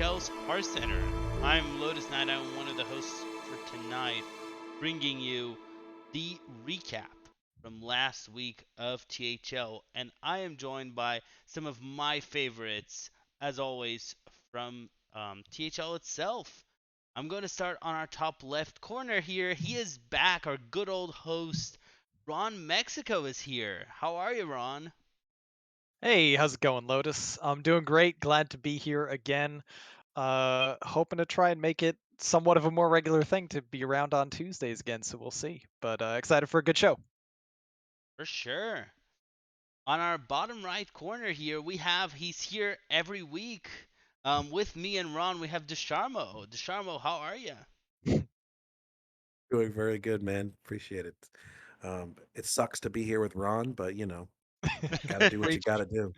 THL's Hearthcenter. I'm Lotus Knight. I'm one of the hosts for tonight, bringing you the recap from last week of THL, and I am joined by some of my favorites, as always, from THL itself. I'm going to start on our top left corner here. He is back. Our good old host, Ron Mexico, is here. How are you, Ron? Hey, how's it going, Lotus? I'm doing great. Glad to be here again. Hoping to try and make it somewhat of a more regular thing to be around on Tuesdays again, so we'll see. But excited for a good show. For sure. On our bottom right corner here, he's here every week. With me and Ron, we have Desharmo. Desharmo, how are you? Doing very good, man. Appreciate it. It sucks to be here with Ron, but gotta do what you Preach. gotta do.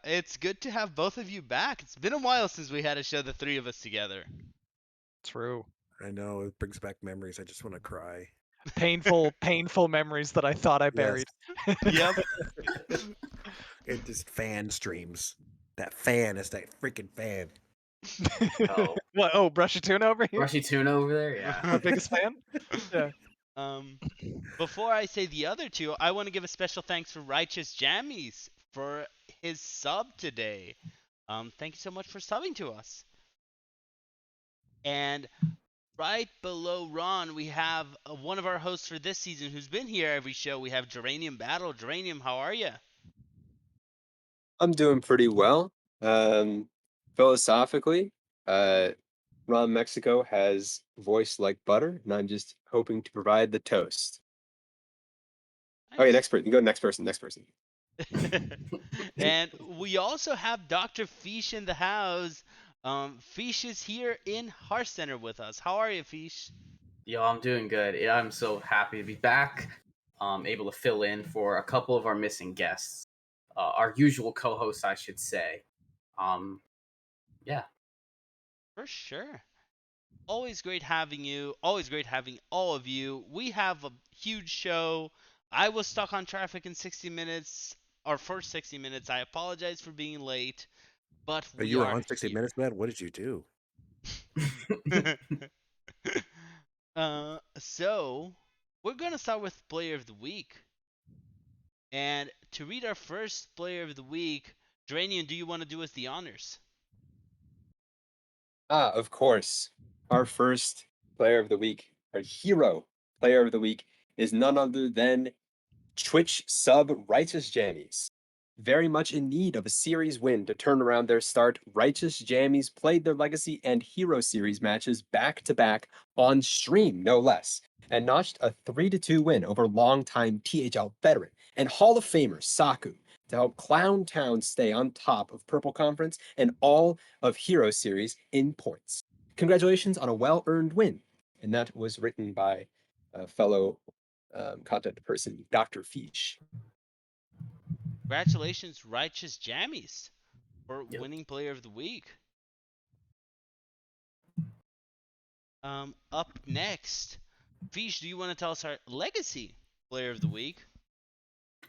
It's good to have both of you back. It's been a while since we had a show, the three of us together. True. I know it brings back memories. I just want to cry. Painful memories that I thought I Yes. buried. Yep. It just fan streams. That fan is that freaking fan. Oh, What? Oh, Brushy Tuna over here? Brushy Tuna over there? Yeah. Our biggest fan? Yeah. Um, Before I say the other two, I want to give a special thanks for Righteous Jammies for his sub today. Thank you so much for subbing to us. And right below Ron, we have one of our hosts for this season who's been here every show. We have Geranium Battle. Geranium, how are you? I'm doing pretty well. Philosophically, Ron Mexico has voice like butter, and I'm just hoping to provide the toast. Okay, Nice. next person. You go next person. Next person. And we also have Dr. Fish in the house. Fish is here in Hearthcenter with us. How are you, Fish? Yo, I'm doing good. Yeah, I'm so happy to be back. Able to fill in for a couple of our missing guests. Our usual co-hosts, I should say. Yeah. For sure. Always great having you. Always great having all of you. We have a huge show. I was stuck on traffic in 60 minutes, our first 60 minutes. I apologize for being late, but Are we you are on 60 here. Minutes, man? What did you do? So, we're going to start with Player of the Week. And to read our first Player of the Week, Dranian, do you want to do us the honors? Of course. Our first player of the week, our hero player of the week, is none other than Twitch sub Righteous Jammies. Very much in need of a series win to turn around their start, Righteous Jammies played their Legacy and Hero Series matches back to back on stream, no less, and notched a 3-2 win over longtime THL veteran and Hall of Famer Saku to help Clown Town stay on top of Purple Conference and all of Hero Series in points. Congratulations on a well-earned win. And that was written by a fellow content person, Dr. Fish. Congratulations, Righteous Jammies, for Yep. winning Player of the Week. Up next, Fish, do you want to tell us our Legacy Player of the Week?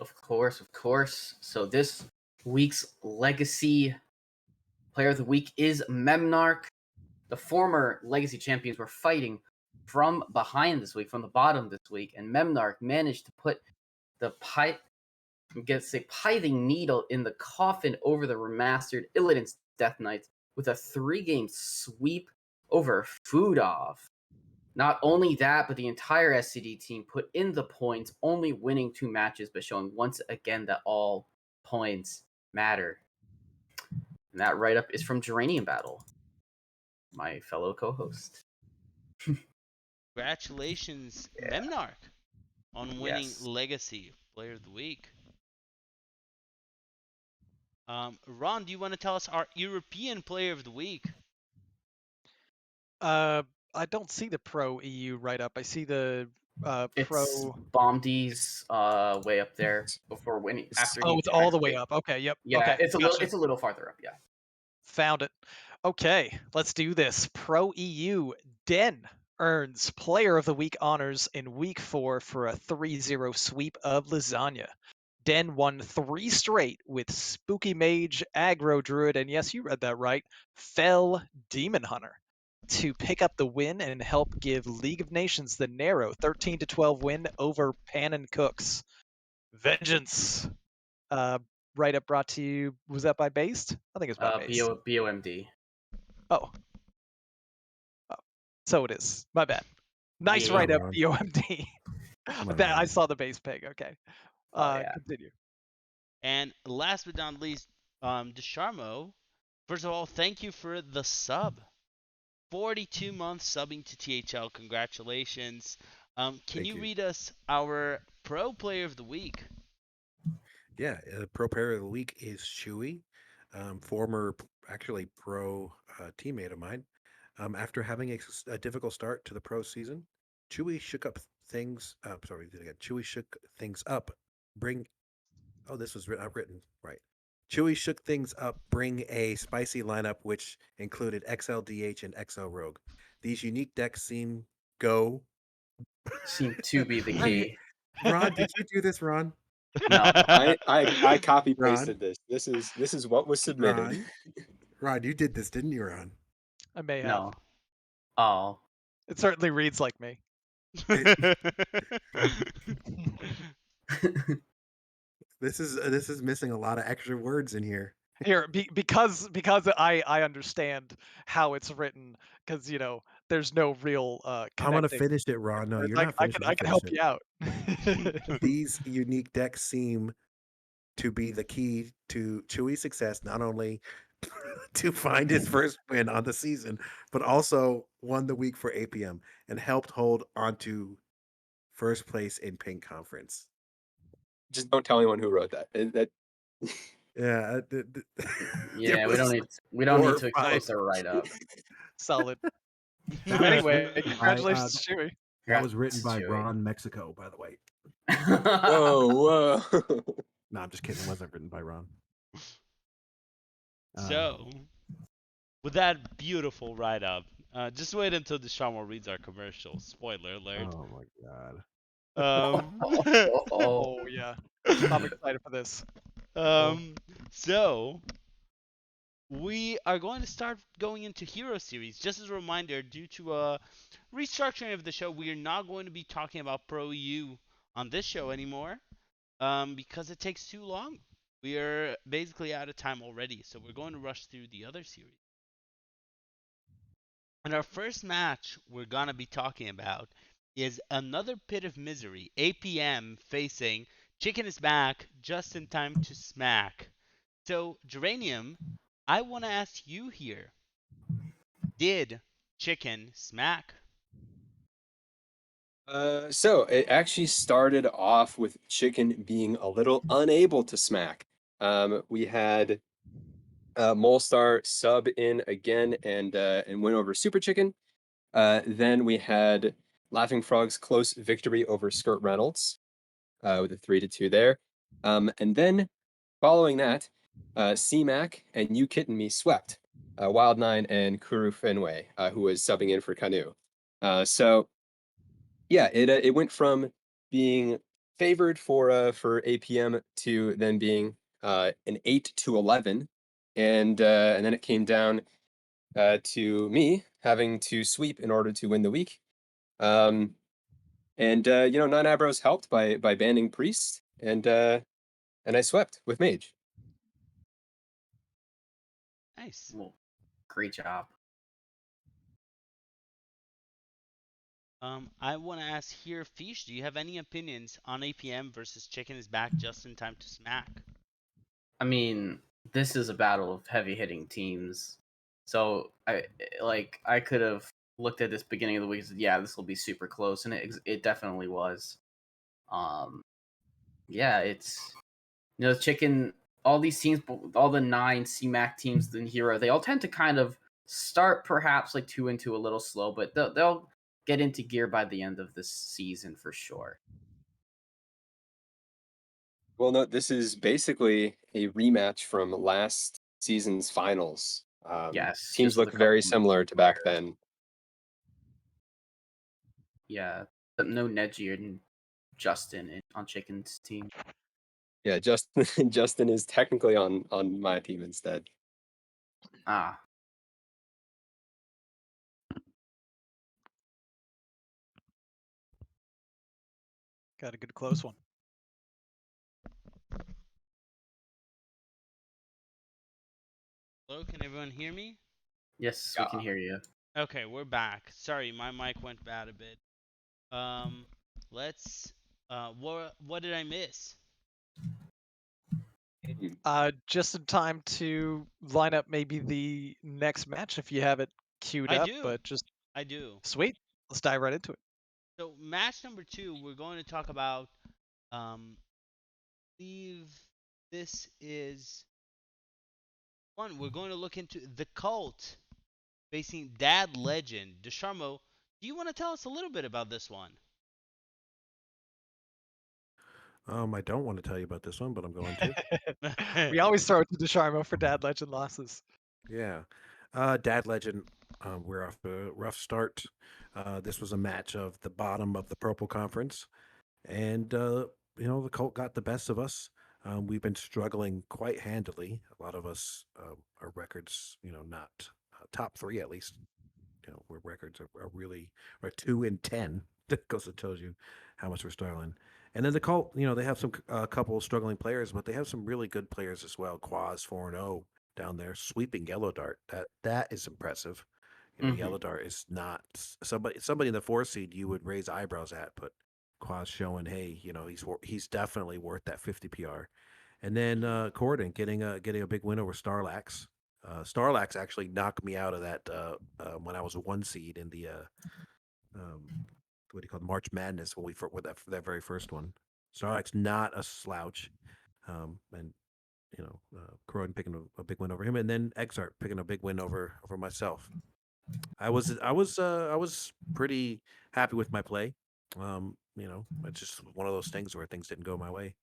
Of course, of course. So this week's Legacy Player of the Week is Memnarch. The former Legacy champions were fighting from behind this week, from the bottom this week, and Memnarch managed to put the pithing needle in the coffin over the remastered Illidan's Death Knights with a 3-game sweep over Fudov. Not only that, but the entire SCD team put in the points, only winning 2 matches, but showing once again that all points matter. And that write-up is from Geranium Battle, my fellow co-host. Congratulations, Yeah. Memnarch, on winning Yes. Legacy Player of the Week. Ron, do you want to tell us our European Player of the Week? I don't see the Pro EU write up. I see the It's Pro. Bomdy's way up there before winning. After Oh, he it's all the way actually- up. Okay, yep. Yeah, Okay, it's gotcha. a little farther up. Yeah. Found it. Okay, let's do this. Pro EU Den earns Player of the Week honors in Week 4 for a 3-0 sweep of Lasagna. Den won 3 straight with Spooky Mage, Aggro Druid, and yes, you read that right, Fell Demon Hunter to pick up the win and help give League of Nations the narrow 13-12 win over Pan and Cooks. Vengeance. Write-up brought to you, was that by Based? I think it's by Based. BOMD. Oh. So it is. My bad. Nice Yeah. write-up, Ron. BOMD. Come on, That I Ron. saw the base pig. Okay. Oh, yeah. Continue. And last but not least, Desharmo, first of all, thank you for the sub. 42 months subbing to THL. Congratulations. Can Thank you you. read us our pro player of the week? Yeah, pro player of the week is Chewy, former actually pro teammate of mine. After having a difficult start to the pro season, Chewy shook up things. Chewy shook things up. This was written right. Chewy shook things up, bring a spicy lineup which included XLDH and XL Rogue. These unique decks seem to be the key. Ron, did you do this, Ron? No. I copy Ron? pasted this. This is what was submitted. Ron, you did this, didn't you, Ron? I may have. No. Oh. It certainly reads like me. This is missing a lot of extra words in here. Here, because I understand how it's written, because there's no real I'm gonna connecting. finish it, Ron. No, you're not I finishing. can help you out. These unique decks seem to be the key to Chewy's success, not only to find his first win on the season, but also won the week for APM and helped hold onto first place in Pink Conference. Just don't tell anyone who wrote that. Yeah, Yeah, we don't need to expose the write up. Solid. That was Anyway, written by, congratulations, Chewy. that was written by Chewy. Ron Mexico, by the way. Whoa. No, I'm just kidding. It wasn't written by Ron. So, with that beautiful write-up, just wait until Desharmo reads our commercial. Spoiler alert. Oh my god. Oh yeah, I'm excited for this. So we are going to start going into Hero Series. Just as a reminder, due to a restructuring of the show, we are not going to be talking about Pro EU on this show anymore because it takes too long. We are basically out of time already, so we're going to rush through the other series. And our first match we're going to be talking about is another Pit of Misery, APM facing Chicken is Back just in time to smack. So, Geranium, I want to ask you here, did Chicken smack? So it actually started off with Chicken being a little unable to smack. We had Molestar sub in again and win over Super Chicken. Then we had Laughing Frog's close victory over Skirt Reynolds with a 3-2 there. And then following that, C-Mac and You Kitten Me swept Wild9 and Kuru Fenway, who was subbing in for Canoe. So yeah, it went from being favored for APM to then being an 8-11, and then it came down to me having to sweep in order to win the week. And Nine Eyebrows helped by banning Priest, and I swept with Mage. Nice. Well, great job. I want to ask here, Fish, do you have any opinions on APM versus Chicken is Back just in time to smack? I mean, this is a battle of heavy hitting teams. So I could have looked at this beginning of the week and said, yeah, this will be super close, and it definitely was. Yeah, it's Chicken. All these teams, all the 9 CMAC teams in Hero, they all tend to kind of start perhaps like 2-2 a little slow, but they'll get into gear by the end of this season for sure. Well, no, this is basically a rematch from last season's finals. Yes, teams just with look a very couple similar to back players. then. Yeah, but no Neji and Justin on Chicken's team. Yeah, Justin Justin is technically on my team instead. Ah, Got a good close one. Hello, can everyone hear me? yes, we can hear you. Okay, we're back. Sorry, my mic went bad a bit. Let's. What did I miss? Just in time to line up maybe the next match if you have it queued I up, do. but just I do. sweet. Let's dive right into it. So match number 2, we're going to talk about. Believe this is one. We're going to look into the cult facing Dad Legend. Desharmo, do you want to tell us a little bit about this one? I don't want to tell you about this one, but I'm going to. We always throw it to Desharmo for Dad Legend losses. Yeah. Dad Legend, we're off to a rough start. This was a match of the bottom of the Purple Conference. And, the Colt got the best of us. We've been struggling quite handily. A lot of us, our records, not top three at least. Where records are really are 2-10. That goes to tells you how much we're struggling. And then the Colt, they have some couple of struggling players, but they have some really good players as well. Quaz 4-0 down there, sweeping Yellow Dart. That is impressive. Yellow Dart is not somebody in the 4 seed you would raise eyebrows at, but Quaz showing, hey, he's definitely worth that 50 PR. And then Corden getting a big win over Starlax. Starlax actually knocked me out of that when I was a 1 seed in the what do you call it, March Madness when we with that very first one. Starlax not a slouch, and Croydon picking a big win over him, and then Exart picking a big win over myself. I was pretty happy with my play. It's just one of those things where things didn't go my way.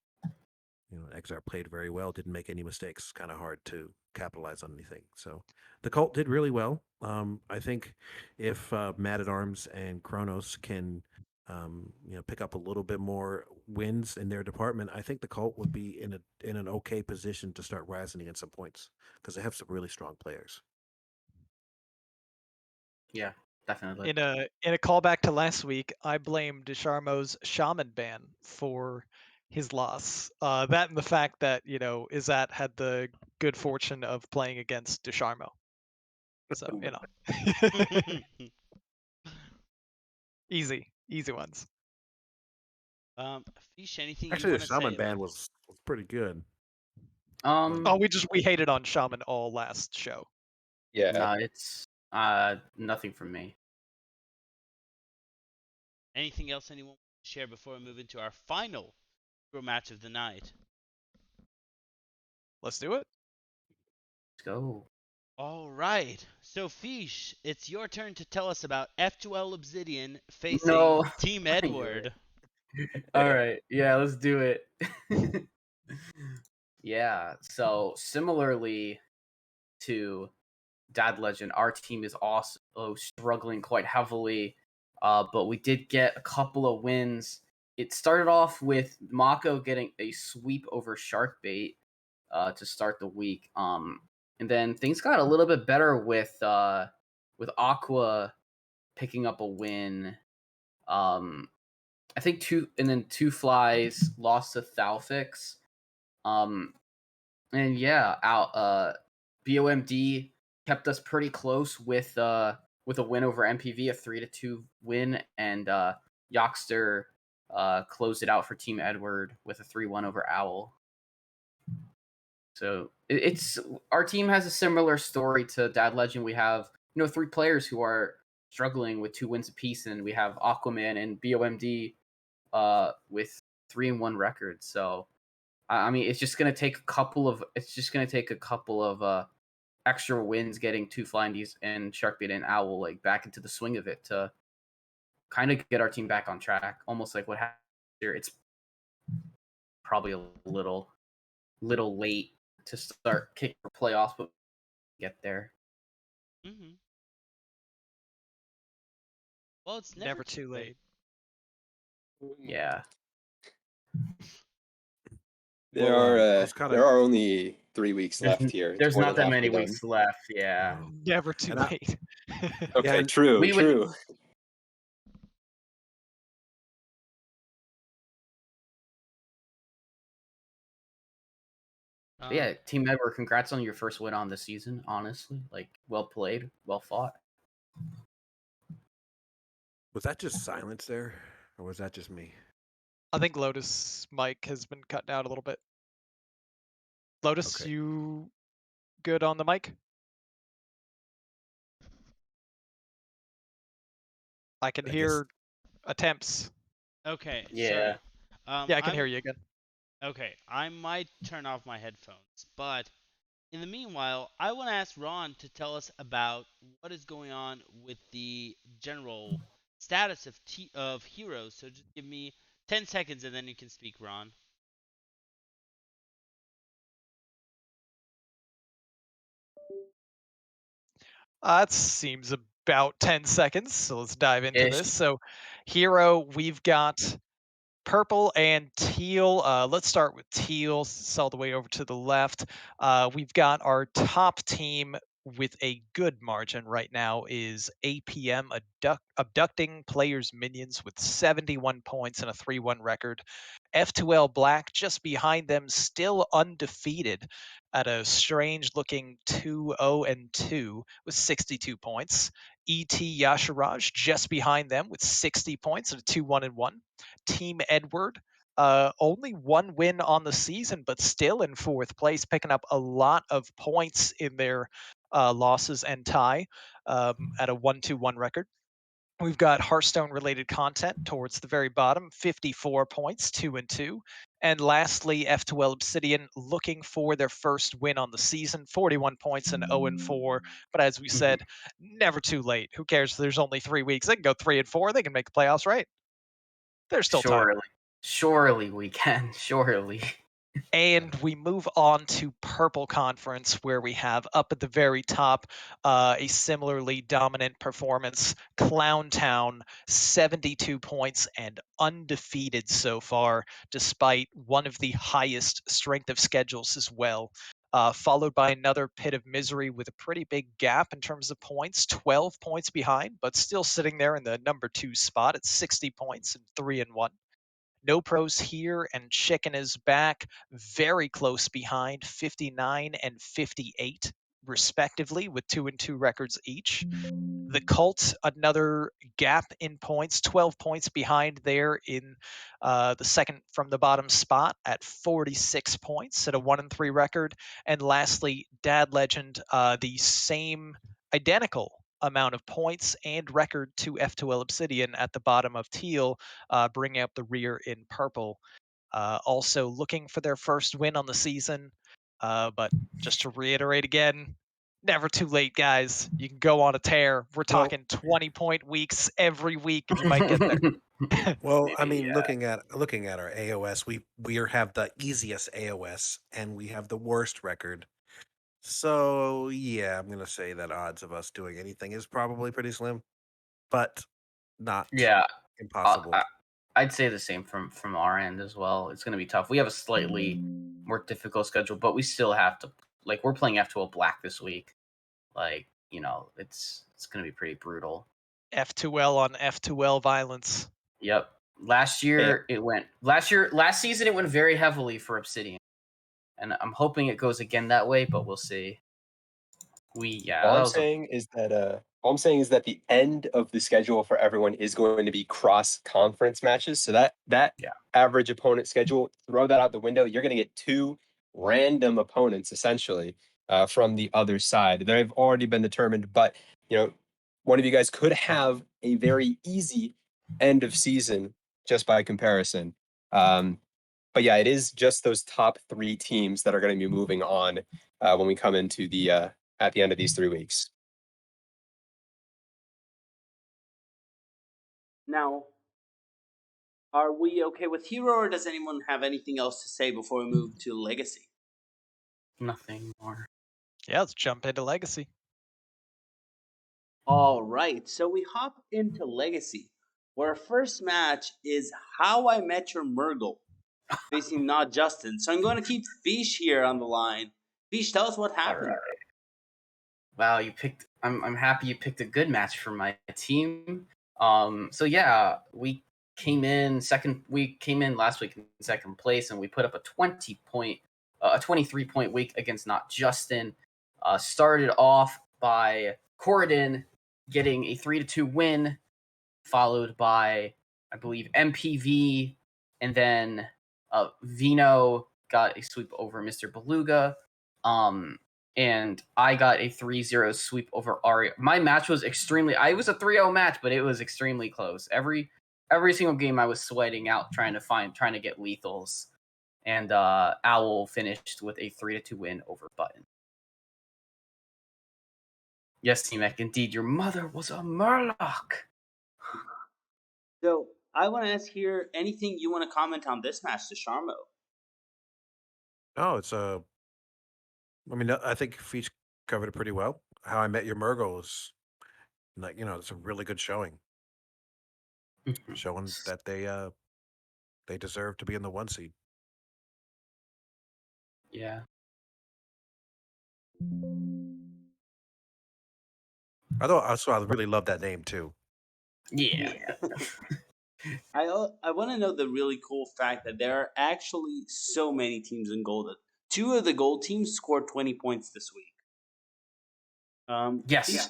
Exart played very well, didn't make any mistakes. Kind of hard to capitalize on anything. So the Cult did really well. I think if Mad at Arms and Kronos can, pick up a little bit more wins in their department, I think the Cult would be in an okay position to start rising against some points because they have some really strong players. Yeah, definitely. In a callback to last week, I blame Desharmo's shaman ban for his loss. That and the fact that Izat had the good fortune of playing against Desharmo. So easy ones. Fish, anything you Actually, the want to Shaman say band about it? was pretty good. Oh, we hated on shaman all last show. Yeah. No, it's nothing from me. Anything else anyone want to share before we move into our final Pro match of the night? Let's do it. Let's go. All right. So, Fish, it's your turn to tell us about F2L Obsidian facing No, Team I knew Edward. All right, yeah, let's do it. Yeah, so similarly to Dad Legend, our team is also struggling quite heavily, but we did get a couple of wins. It started off with Mako getting a sweep over Sharkbait to start the week, and then things got a little bit better with Aqua picking up a win. I think two flies lost to Thalfix. And yeah, out BOMD kept us pretty close with a win over MPV, a 3-2 win, and Yockster closed it out for Team Edward with a 3-1 over Owl. So it's our team has a similar story to Dad Legend. We have 3 players who are struggling with 2 wins apiece, and we have Aquaman and BOMD with 3-1 records. So I mean, it's just gonna take a couple of extra wins, getting 2 Flindies and Sharkbait and Owl like back into the swing of it to kind of get our team back on track. Almost like what happened here. It's probably a little late to start kicking for playoffs, but get there. Mm-hmm. Well, it's never Too late. Yeah. There Well, are I was there are only 3 weeks There's, left here. It's there's more not than that many halfway weeks done. left. Yeah. Never too And I- late. Okay, and true, we would- true. But yeah, Team Edward, congrats on your first win on the season. Honestly, like, well played, well fought. Was that just silence there, or was that just me? I think Lotus' mic has been cutting out a little bit. Lotus, Okay. you good on the mic? I can I guess- hear attempts. Okay, Yeah. sorry. Yeah, I can hear you again. Okay, I might turn off my headphones, but in the meanwhile, I want to ask Ron to tell us about what is going on with the general status of heroes. So just give me 10 seconds and then you can speak, Ron. That seems about 10 seconds, so let's dive into Ish. this. So, hero, we've got purple and teal. Let's start with teal. It's all the way over to the left. We've got our top team with a good margin right now is APM abducting players' minions with 71 points and a 3-1 record. F2L Black just behind them, still undefeated at a strange looking 2-0-2 with 62 points. ET Yasharaj just behind them with 60 points and a 2-1-1. Team Edward, only one win on the season, but still in fourth place, picking up a lot of points in their losses and tie at a 1-2-1 record. We've got Hearthstone related content towards the very bottom, 54 points, 2-2. And lastly, F2L Obsidian looking for their first win on the season, 41 points and 0-4. But as we said, never too late. Who cares? There's only 3 weeks. They can go 3-4. They can make the playoffs, right? There's still time. Surely we can. Surely. And we move on to Purple Conference, where we have up at the very top a similarly dominant performance. Clown Town, 72 points and undefeated so far, despite one of the highest strength of schedules as well. Followed by another Pit of Misery with a pretty big gap in terms of points, 12 points behind, but still sitting there in the number 2 spot at 60 points and 3-1. No Pros here, and Chicken is back, very close behind, 59 and 58, respectively, with 2-2 records each. The Cult, another gap in points, 12 points behind there in the second from the bottom spot at 46 points at a 1-3 record. And lastly, Dad Legend, the same identical amount of points and record to F2L Obsidian at the bottom of teal, bringing up the rear in purple. Also looking for their first win on the season. But just to reiterate again, never too late, guys. You can go on a tear. We're talking 20-point weeks every week, and you might get there. Well, I Maybe, mean, looking at our AOS, we have the easiest AOS, and we have the worst record. So yeah, I'm gonna say that odds of us doing anything is probably pretty slim, but not Yeah. impossible. I'd say the same from our end as well. It's going to be tough. We have a slightly more difficult schedule, but we still have to, like, we're playing F2L Black this week. Like, it's going to be pretty brutal. F2L on F2L violence. Yep. Last season it went very heavily for Obsidian. And I'm hoping it goes again that way, but we'll see. All I'm saying is that the end of the schedule for everyone is going to be cross-conference matches. So that Yeah. average opponent schedule, throw that out the window. You're going to get 2 random opponents essentially from the other side. They've already been determined, but one of you guys could have a very easy end of season just by comparison. But yeah, it is just those top 3 teams that are going to be moving on when we come into the at the end of these 3 weeks. Now, are we okay with Hero, or does anyone have anything else to say before we move to Legacy? Nothing more. Yeah, let's jump into Legacy. All right, so we hop into Legacy, where our first match is How I Met Your Murgle facing not Justin. So I'm going to keep Fish here on the line. Fish, tell us what All happened. right. Wow, you picked. I'm happy you picked a good match for my team. So yeah, we came in second. We came in last week in second place, and we put up a 23-point week against not Justin. Started off by Corridon getting a 3-2 win, followed by I believe MPV, and then Vino got a sweep over Mr. Beluga. And I got a 3-0 sweep over Aria. My match was I was a 3-0 match, but it was extremely close. Every single game I was sweating out trying to get lethals. And Owl finished with a 3-2 win over Button. Yes, T-Mac, indeed, your mother was a Murloc. So I want to ask here anything you want to comment on this match to Sharmo. Oh, it's a. I mean, I think Feach covered it pretty well. How I Met Your Murgle is, like, it's a really good showing, showing that they deserve to be in the 1 seed. Yeah. I really love that name too. Yeah. I want to know the really cool fact that there are actually so many teams in gold. 2 of the gold teams scored 20 points this week. Yes. Fish,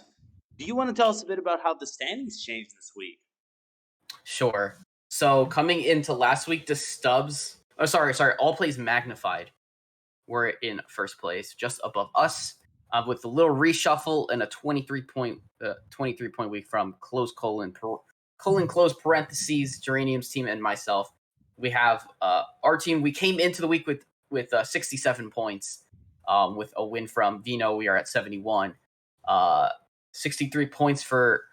do you want to tell us a bit about how the standings changed this week? Sure. So coming into last week, the Stubbs. Oh, sorry. All Plays Magnified were in first place, just above us, with a little reshuffle and a 23-point week from close close parentheses Geranium's team and myself. We have our team. We came into the week with 67 points, with a win from Vino. We are at 71. 63 points for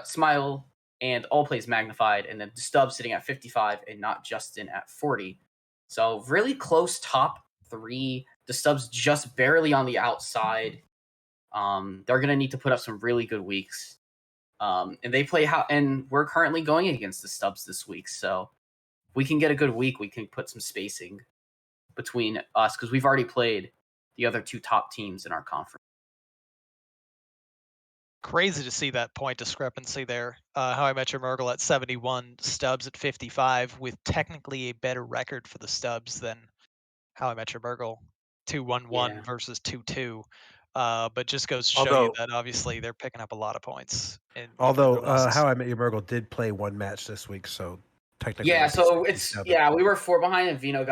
Smile and All Plays Magnified, and then Stubbs sitting at 55 and not Justin at 40. So really close top 3. The Stubbs just barely on the outside. They're gonna need to put up some really good weeks. And they play and we're currently going against the Stubbs this week. So if we can get a good week, we can put some spacing between us because we've already played the other 2 top teams in our conference. Crazy to see that point discrepancy there. How I Met Your Murgle at 71, Stubbs at 55, with technically a better record for the Stubbs than How I Met Your Murgle, 2-1-1 Yeah. versus 2-2. But just goes to show you Although- that obviously they're picking up a lot of points. Although How I Met Your Murgle did play 1 match this week, so technically. Yeah, so it's 67. we were 4 behind, and Vino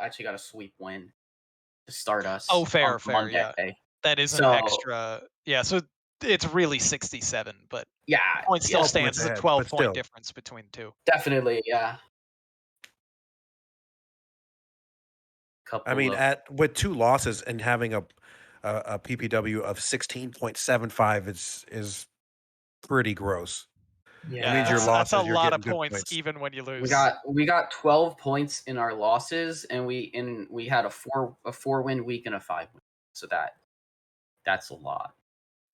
actually got a sweep win to start us. Oh, fair, on fair, yeah. Monday. That is an So- extra. Yeah, so it's really 67, but Yeah, point still 12 stands points as a ahead, 12 but point still. difference between the two. definitely, yeah. I mean, with 2 losses and having a PPW of 16.75 is pretty gross. Yeah, It means your that's losses, a you're lot getting of good points even when you lose. we got 12 points in our losses, and we had a 4-win week and a 5-win. So that's a lot.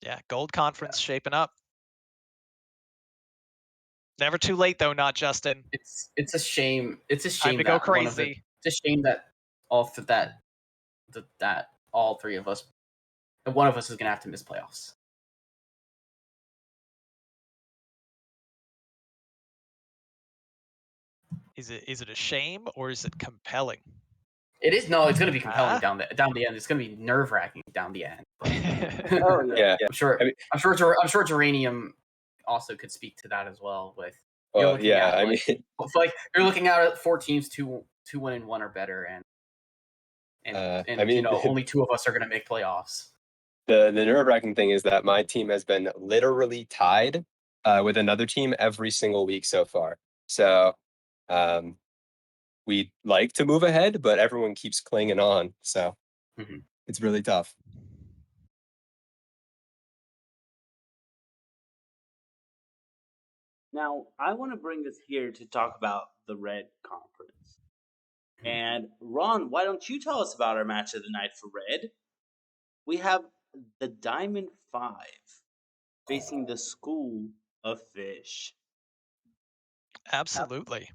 Yeah, Gold Conference shaping up. Never too late though, not Justin. It's a shame. It's a shame Time to go that one of crazy. it's a shame that all all 3 of us, and one of us is gonna have to miss playoffs. Is it a shame or is it compelling? It is it's gonna be compelling Ah. down the end. It's gonna be nerve wracking down the end. Oh Yeah. I'm sure. I mean- I'm sure Geranium also could speak to that as well. Well, yeah, I mean, it's like you're looking at 4 teams, 2 win and 1 are better, and I mean, only 2 of us are gonna make playoffs. the nerve-wracking thing is that my team has been literally tied with another team every single week so far. So we like to move ahead, but everyone keeps clinging on. So Mhm. it's really tough. Now, I want to bring us here to talk about the Red Conference. And Ron, why don't you tell us about our match of the night for Red? We have the Diamond 5 facing the School of Fish. Absolutely.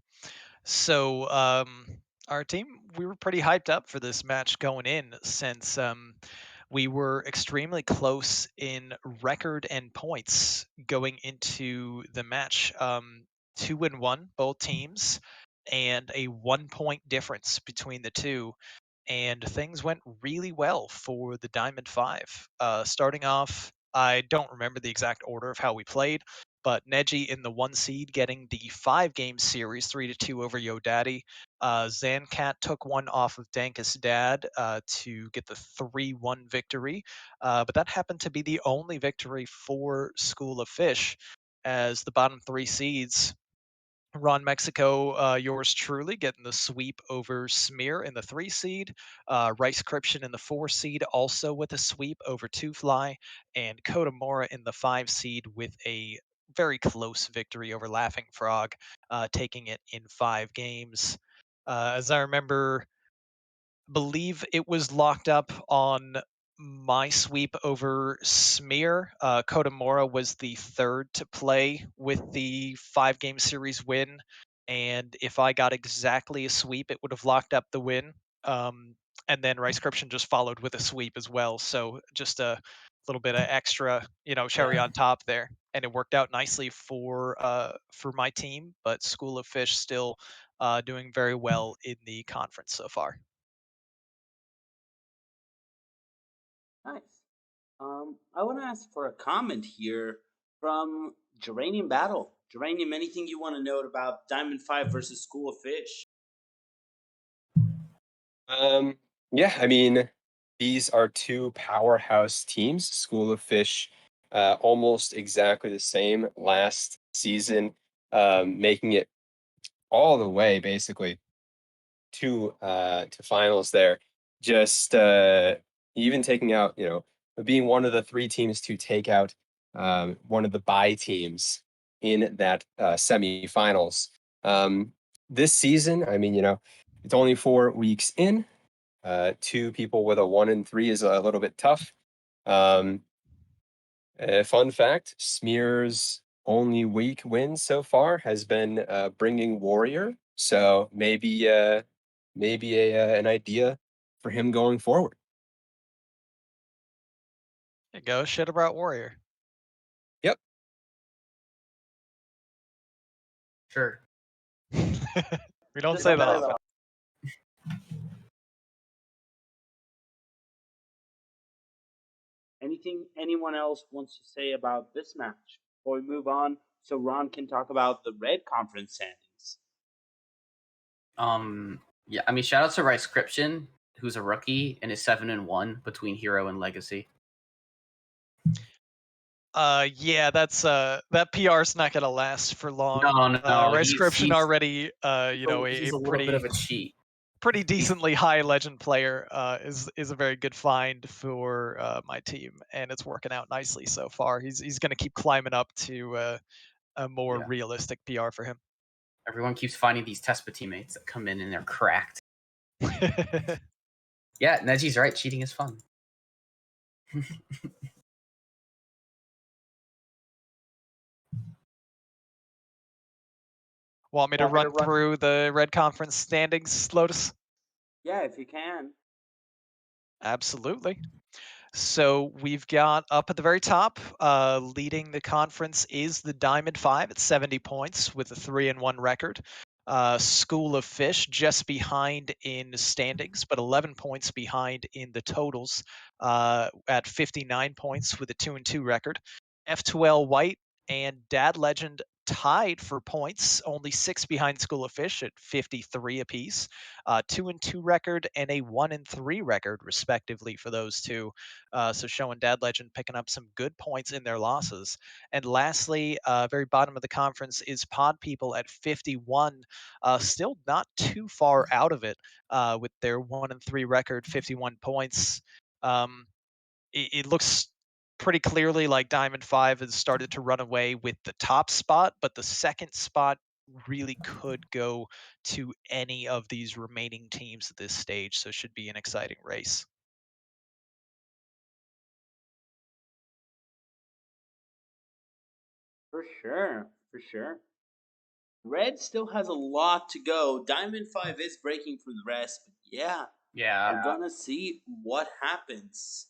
So Our team, we were pretty hyped up for this match going in since we were extremely close in record and points going into the match. 2-1, both teams, and a 1 point difference between the two. And things went really well for the Diamond Five. Starting off, I don't remember the exact order of how we played, but Neji in the 1 seed getting the 5 game series 3-2 over Yo Daddy. Zancat took one off of Dankus Dad to get the 3-1 victory, but that happened to be the only victory for School of Fish, as the bottom 3 seeds, Ron Mexico, yours truly, getting the sweep over Smear in the 3 seed. Rice Cryption in the 4 seed, also with a sweep over Two Fly. And Kotamora in the 5 seed with a very close victory over Laughing Frog, taking it in 5 games. As I remember, believe it was locked up on my sweep over Smear. Kotamora was the third to play with the 5 game series win. And if I got exactly a sweep, it would have locked up the win. And then Rice Cryption just followed with a sweep as well. So just a little bit of extra, cherry Yeah. on top there. And it worked out nicely for my team, but School of Fish still doing very well in the conference so far. Nice. I want to ask for a comment here from Geranium Battle. Geranium, anything you want to note about Diamond 5 versus School of Fish? Um, yeah, I mean, these are two powerhouse teams. School of Fish, almost exactly the same last season, making it all the way basically to finals there. Just even taking out, being one of the 3 teams to take out one of the bye teams in that semifinals. This season, I mean, it's only 4 weeks in. 2 people with a 1-3 is a little bit tough. Fun fact: Smear's only week win so far has been bringing Warrior. So maybe an idea for him going forward. There you go. Shit about Warrior. Yep. Sure. We don't say that often. Anything anyone else wants to say about this match before we move on so Ron can talk about the red conference standings? Yeah, I mean, shout out to Rice Cryption, who's a rookie and is 7-1 between Hero and Legacy. Yeah, that's that PR's not gonna last for long. No, Rice Cryption he's already, he's a a little bit pretty of a cheat. pretty decently high legend player. Is a very good find for my team, and it's working out nicely so far. He's gonna keep climbing up to a more Yeah. realistic PR for him. Everyone keeps finding these Tespa teammates that come in and they're cracked. Yeah, Neji's right. Cheating is fun. Want me to run through the red conference standings, Lotus? Yeah, if you can. Absolutely. So we've got up at the very top, leading the conference is the Diamond Five at 70 points with a 3-1 record. School of Fish just behind in standings, but 11 points behind in the totals, at 59 points with a 2-2 record. F2L White and Dad Legend tied for points, only 6 behind School of Fish at 53 apiece. 2-2 record and a 1-3 record, respectively, for those two. So showing Dad Legend picking up some good points in their losses. And lastly, very bottom of the conference is Pod People at 51, still not too far out of it, with their 1-3 record, 51 points. It looks pretty clearly like Diamond 5 has started to run away with the top spot, but the second spot really could go to any of these remaining teams at this stage, so it should be an exciting race. For sure. For sure. Red still has a lot to go. Diamond 5 is breaking from the rest, but yeah, Yeah. we're gonna see what happens.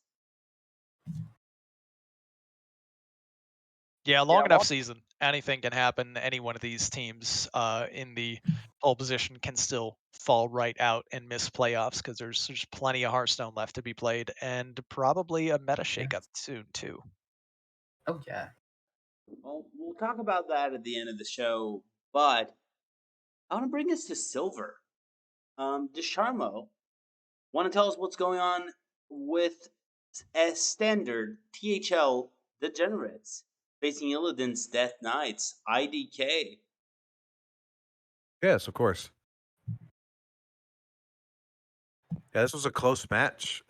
Yeah, long enough season. Anything can happen. Any one of these teams in the pole position can still fall right out and miss playoffs because there's plenty of Hearthstone left to be played and probably a meta shakeup soon too. Oh yeah. Well, we'll talk about that at the end of the show, but I want to bring us to silver. Desharmo, want to tell us what's going on with S standard THL Degenerates facing Illidan's Death Knights IDK? Yes, of course. Yeah, this was a close match.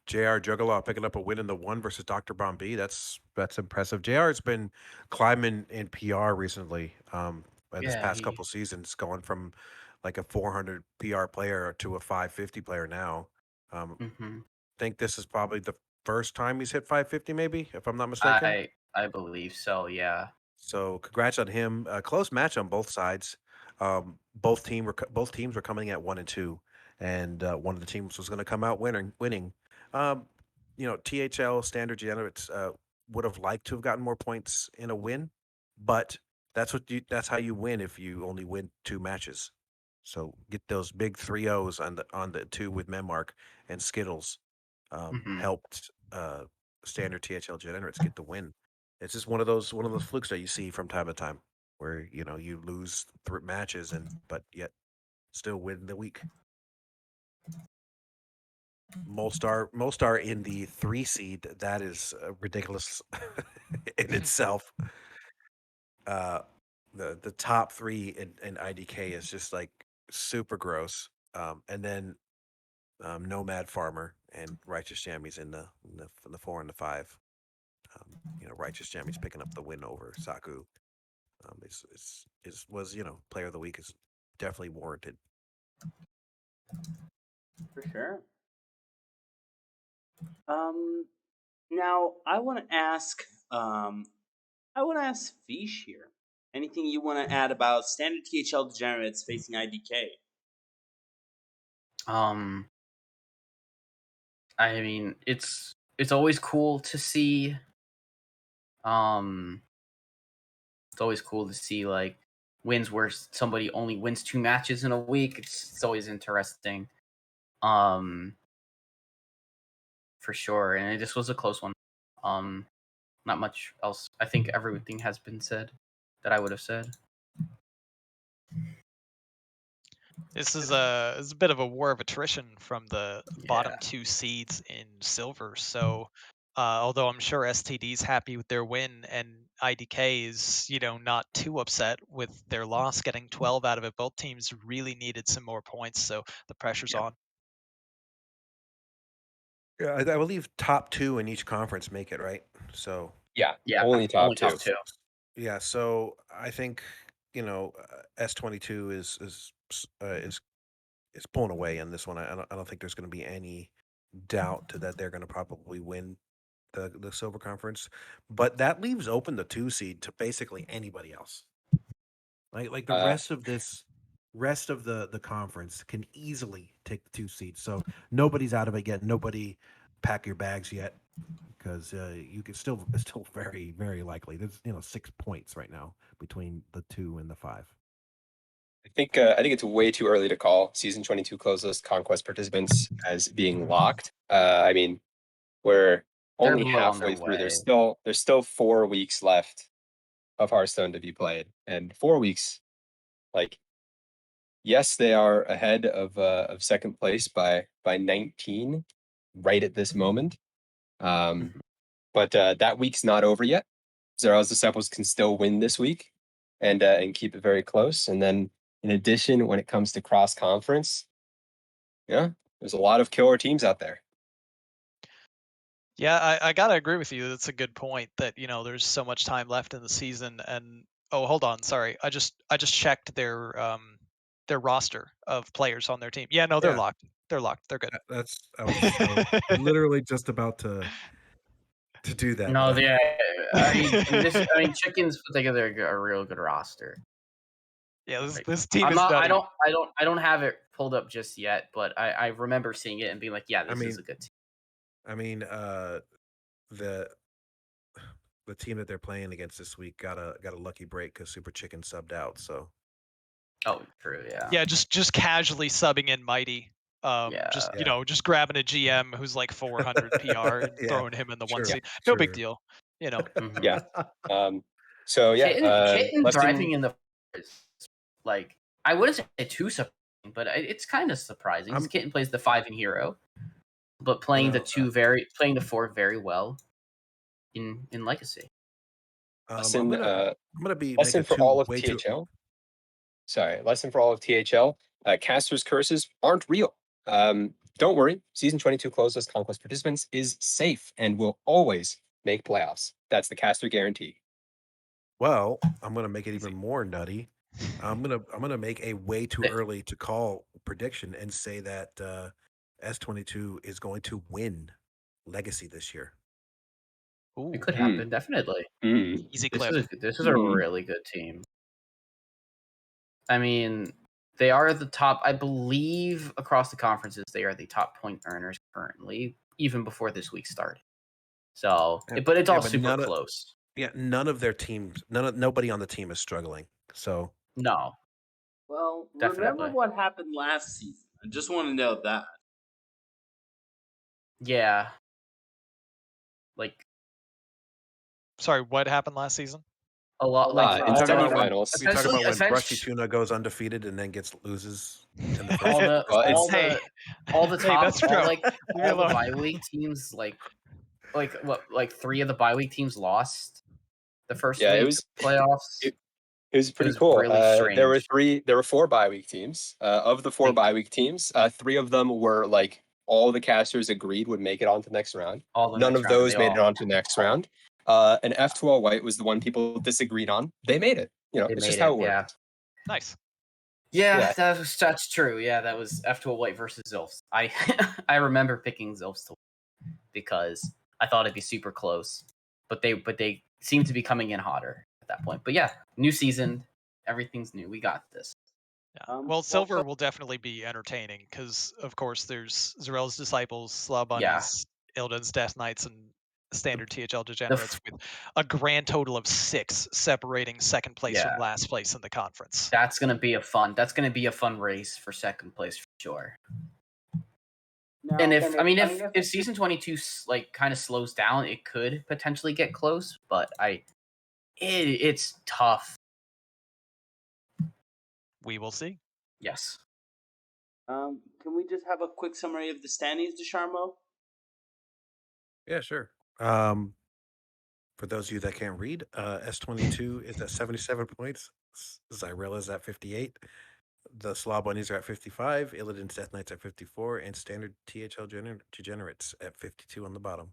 JR Juggalo picking up a win in the one versus Dr. Bombi. That's impressive. JR's been climbing in PR recently. This Yeah, past couple seasons, going from like a 400 PR player to a 550 player now. hmm Think this is probably the first time he's hit 550, maybe, if I'm not mistaken. I believe so. Yeah. So congrats on him. Close match on both sides. Both teams were coming at 1 and 2, and one of the teams was going to come out winning. Um, THL Standard Degenerates would have liked to have gotten more points in a win, but that's how you win if you only win 2 matches. So get those big 3-0s on the 2 with Memark and Skittles hmm helped Standard THL Degenerates get the win. It's just one of those flukes that you see from time to time, where you lose matches but yet still win the week. Molstar in the 3 seed. That is ridiculous in itself. The top 3 in IDK is just like super gross. And then Nomad Farmer and Righteous Jammies in the 4 and the 5. Righteous Jammies picking up the win over Saku. Was player of the week is definitely warranted. For sure. Now I want to ask Fish here. Anything you want to add about Standard THL Degenerates facing IDK? Um. I mean, it's always cool to see. Um. It's always cool to see like wins where somebody only wins 2 matches in a week. It's always interesting. Um. For sure, and this was a close one. Um. Not much else. I think everything has been said that I would have said. This is a bit of a war of attrition from the bottom Yeah. 2 seeds in silver. So, although I'm sure STD's happy with their win and IDK is, not too upset with their loss, getting 12 out of it. Both teams really needed some more points, so the pressure's Yep. on. Yeah, I believe top 2 in each conference make it, right? So Yeah, Yeah. only top Only two. top 2. yeah, so I think S22 is pulling away in this one. I don't think there's going to be any doubt that they're going to probably win the Silver Conference, but that leaves open the 2 seed to basically anybody else. Like the Uh, rest of the conference can easily take the 2 seed. So nobody's out of it yet. Nobody pack your bags yet, because you can it's still very, very likely. There's 6 points right now between the 2 and the 5. I think it's way too early to call season 22 closed conquest participants as being locked. I mean, we're They're only well on their halfway through. way. There's still 4 weeks left of Hearthstone to be played, and 4 weeks, like, yes, they are ahead of second place by 19 right at this moment. Mhm. But that week's not over yet. Zeros Disciples can still win this week and keep it very close. And then in addition, when it comes to cross conference, yeah, there's a lot of killer teams out there. Yeah, I gotta agree with you. That's a good point. That there's so much time left in the season. And oh, hold on, sorry. I just checked their roster of players on their team. Yeah, no, they're Yeah, locked. They're locked. They're good. that's I was literally just about to to do that. No, but, yeah. I mean, Chickens put together a real good roster. Yeah, Like, this team I'm is not. nutty. I don't have it pulled up just yet, but I remember seeing it and being like, yeah, this is a good team. I mean, the team that they're playing against this week got a lucky break because Super Chicken subbed out. So Oh, true. Yeah. Yeah, just casually subbing in Mighty. Just Yeah. just grabbing a GM who's like 400 PR and Yeah, throwing him in the one sure, seat. No big sure. deal. Mhm. Yeah. So yeah, Kitten less thriving than in the is like I wouldn't say too surprising, but it's kind of surprising. I'm- Kitten plays the 5 in hero, but playing Well, playing the 4 very well in Legacy. lesson I'm gonna be lesson making for two all of way too. THL. Sorry, lesson for all of THL. Casters curses aren't real. Don't worry. Season 22 closed conquest participants is safe and will always make playoffs. That's the caster guarantee. Well, I'm gonna make it even more nutty. I'm gonna make a way too early to call prediction and say that S22 is going to win Legacy this year. Ooh, It could happen, definitely. easy This clip. is a really good team. I mean, they are the top. I believe across the conferences, they are the top point earners currently, even before this week started. So, but it's all super close. None of their teams, nobody on the team is struggling. So No, Well, Definitely. remember what happened last season. I just want to know that. yeah, like Sorry, what happened last season? a lot. Like in all the semifinals. we talk essentially, about when Brushy essentially Tuna goes undefeated and then loses in the first. all the Well, it's- all the Hey, top, that's true. all like Leave me all the alone. bye week teams, like 3 of the bye week teams lost the first Yeah, week it was of playoffs. it was pretty was cool. really There were strange. 4 bye week teams. Of the 4 Like- bye week teams, 3 of them were like all the casters agreed would make it on to the next round. all the None next of round, those they made all- it on to the next round. And F2L White was the one people disagreed on. They made it. They It's made just how it it, yeah. works. Nice. Yeah, Yeah. that's true. Yeah, that was F2 White versus Zilfs. I I remember picking Zilfs to win because I thought it'd be super close, but they seem to be coming in hotter at that point. But yeah, new season, everything's new. We got this. Yeah. Well, Silver will definitely be entertaining because, of course, there's Zarel's Disciples, Slaw Bunnies, Illidan's Death Knights, and standard THL Degenerates with a grand total of 6 separating second place from last place in the conference. That's gonna be a fun race for second place for sure. Now, And if season 22 like kind of slows down, it could potentially get close. But it's tough. We will see. Yes. Can we just have a quick summary of the standings, DeSharmo? Yeah, sure. For those of you that can't read, S22 is at 77 points. Zyrella is at 58. The Slaw Bunnies are at 55. Illidan's Death Knights at 54. And standard THL Degenerates at 52 on the bottom.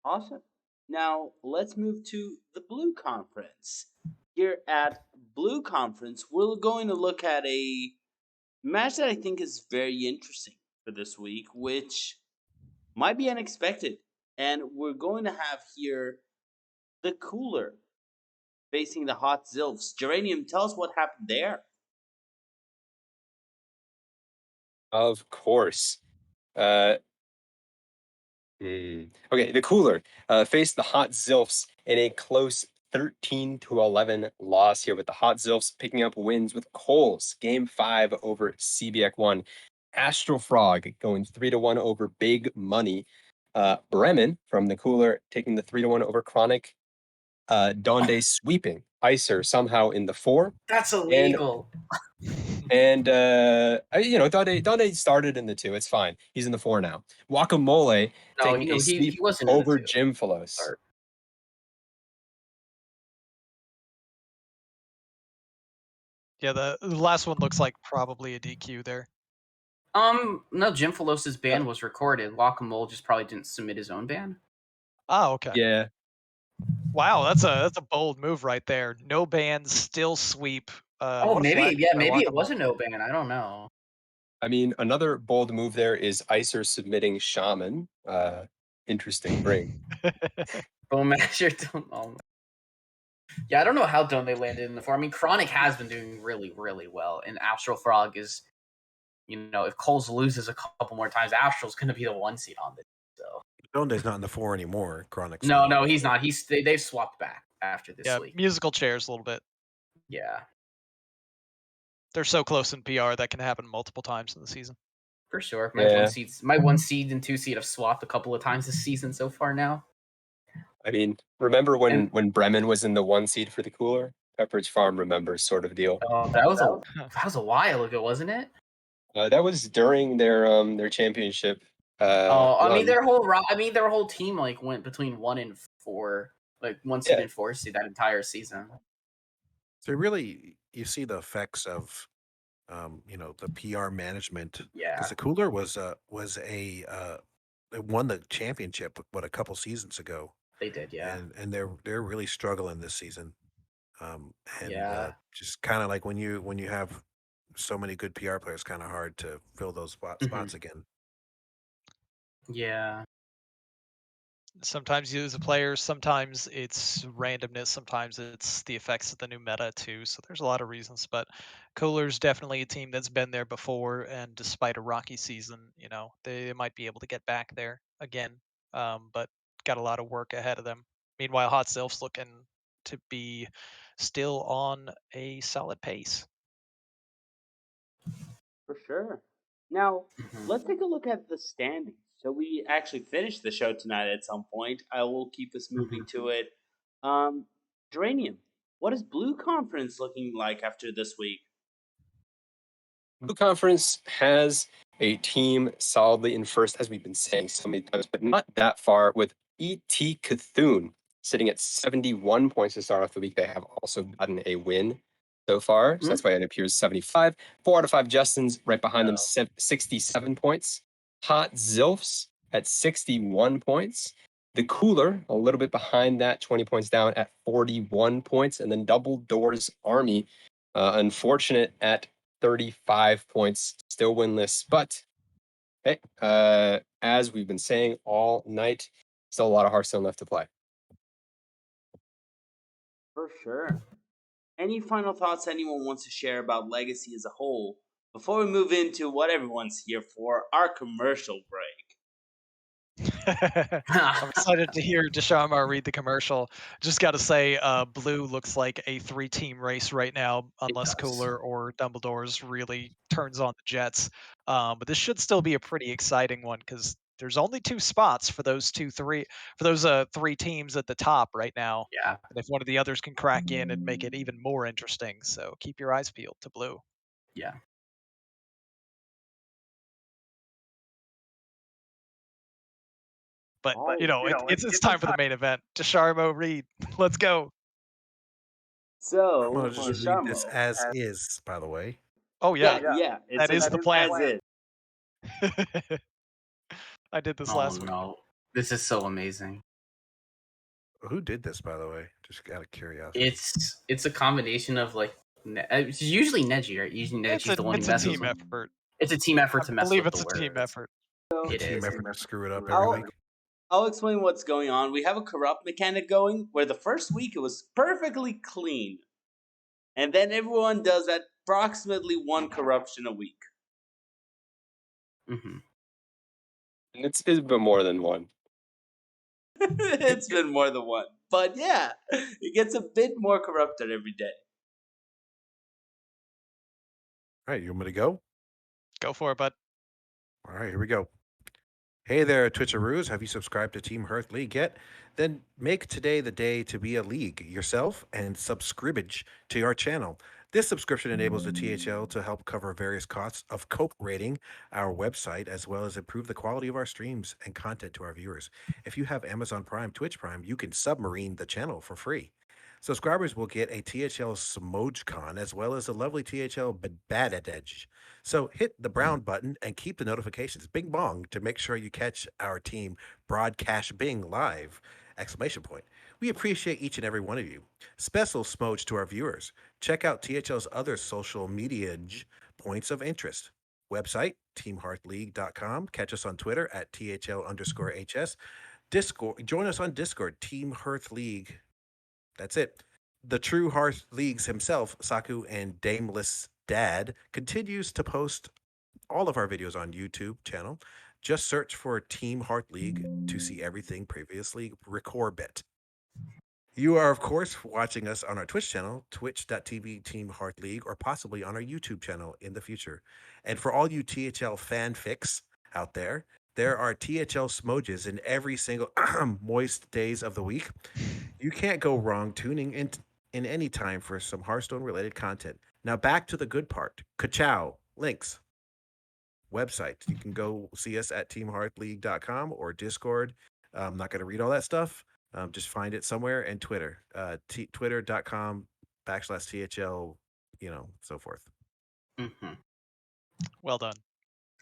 Awesome. Now, let's move to the Blue Conference. Here at Blue Conference, we're going to look at a match that I think is very interesting for this week, which might be unexpected. And we're going to have here the Cooler facing the Hot Zilfs. Geranium, tell us what happened there. Of course. Okay, the Cooler faced the Hot Zilfs in a close 13-11 loss here, with the Hot Zilfs picking up wins with Coles, Game 5 over CBX1. Astral Frog going 3-1 over Big Money. Bremen from the Cooler taking the 3-1 over Chronic. Donde sweeping Icer somehow in the 4. That's illegal. And Donde started in the 2. It's fine. He's in the 4 now. Guacamole taking a sweep he wasn't in the over 2. Jim Philos. Start. Yeah, the last one looks like probably a DQ there. No, Jim Philos' ban was recorded. Guacamole just probably didn't submit his own ban. Oh, okay. Yeah. Wow, that's a bold move right there. No bans, still sweep. Maybe it was a no ban. I don't know. I mean, another bold move there is Icer submitting Shaman. interesting bring. Bowmasher don't. Yeah, I don't know how Don't they landed in the 4. I mean, Chronic has been doing really, really well, and Astral Frog is, if Coles loses a couple more times, Astral's going to be the 1 seed on this. So Donde's not in the 4 anymore. Chronic's no, he's not. They've swapped back after this Yeah, week. musical chairs a little bit. Yeah, They're so close in PR that can happen multiple times in the season. for sure. Yeah. My 1 seed and 2 seed have swapped a couple of times this season so far now. I mean, remember when And- when Bremen was in the 1 seed for the cooler? Pepperidge Farm remembers, sort of deal. Oh, that was a while ago, wasn't it? That was during their championship. I mean run. their whole team went between 1 and 4, 1 seed Yeah. and 4 seed that entire season. So really, you see the effects of, the PR management. Yeah, Because the cooler they won the championship a couple seasons ago, they did. Yeah, and they're really struggling this season. And Yeah. just kind of like when you have so many good PR players, kind of hard to fill those spots again. yeah. Sometimes you lose a player, sometimes it's randomness, sometimes it's the effects of the new meta too. So there's a lot of reasons, but Cooler's definitely a team that's been there before, and despite a rocky season, they might be able to get back there again. But got a lot of work ahead of them. Meanwhile, Hot Sylph's looking to be still on a solid pace. For sure. Now, Mhm. let's take a look at the standings. So we actually finished the show tonight at some point. I will keep us moving to it. Geranium, what is Blue Conference looking like after this week? Blue Conference has a team solidly in first, as we've been saying so many times, but not that far, with E.T. Cthulhu sitting at 71 points to start off the week. They have also gotten a win so far, so that's why it appears 75. 4 out of 5 Justins right behind them, 67 points. Hot Zilfs at 61 points. The Cooler, a little bit behind that, 20 points down at 41 points. And then Double Doors Army, unfortunate at 35 points, still winless. But hey, as we've been saying all night, still a lot of Hearthstone left to play. For sure. Any final thoughts anyone wants to share about Legacy as a whole before we move into what everyone's here for, our commercial break? I'm excited to hear Deshaun read the commercial. Just got to say, Blue looks like a 3-team race right now, unless does. Cooler or Dumbledore's really turns on the Jets. But this should still be a pretty exciting one because there's only 2 spots for those 3 teams at the top right now. Yeah. And if one of the others can crack in and make it even more interesting, so keep your eyes peeled to Blue. Yeah. But it's time for the main event. Desharmo Reed, let's go. I'm gonna So, just read this as is, by the way. Oh yeah, it's that is the plan. as is. I did this Oh last week. no, this is so amazing. Who did this, by the way? Just out of curiosity. It's a combination of it's usually Neji, right? Usually Neji's the one who messes team with. effort. It's a team effort to I mess believe with it's the a team words. effort. It Team is. effort to screw it up every I'll, week. I'll explain what's going on. We have a corrupt mechanic going where the first week it was perfectly clean. And then everyone does approximately 1 corruption a week. Mm-hmm. And it's been more than one. It's been more than 1. But yeah, it gets a bit more corrupted every day. All right, you want me to go? Go for it, bud. All right, here we go. Hey there, Twitcheroos. Have you subscribed to Team Hearth League yet? Then make today the day to be a league yourself and subscribage to our channel. This subscription enables the THL to help cover various costs of rating our website, as well as improve the quality of our streams and content to our viewers. If you have Amazon Prime, Twitch Prime, you can submarine the channel for free. Subscribers will get a THL Smojecon as well as a lovely THL Badadedge. So hit the brown button and keep the notifications bing bong to make sure you catch our team broadcast Bing live! Exclamation point. We appreciate each and every one of you. Special smoj to our viewers. Check out THL's other social media points of interest. Website, teamhearthleague.com. Catch us on Twitter at THL_HS. Discord. Join us on Discord, Team Hearth League. That's it. The true Hearth Leagues himself, Saku and Dameless Dad, continues to post all of our videos on YouTube channel. Just search for Team Hearth League to see everything previously recorded. You are, of course, watching us on our Twitch channel, twitch.tv Team Hearth League, or possibly on our YouTube channel in the future. And for all you THL fanfics out there are THL smojis in every single moist days of the week. You can't go wrong tuning in any time for some Hearthstone related content. Now back to the good part. Ka-chow, links, website. You can go see us at teamhearthleague.com or Discord. I'm not going to read all that stuff. Just find it somewhere, and Twitter, twitter.com/THL, so forth. Hmm. Well done.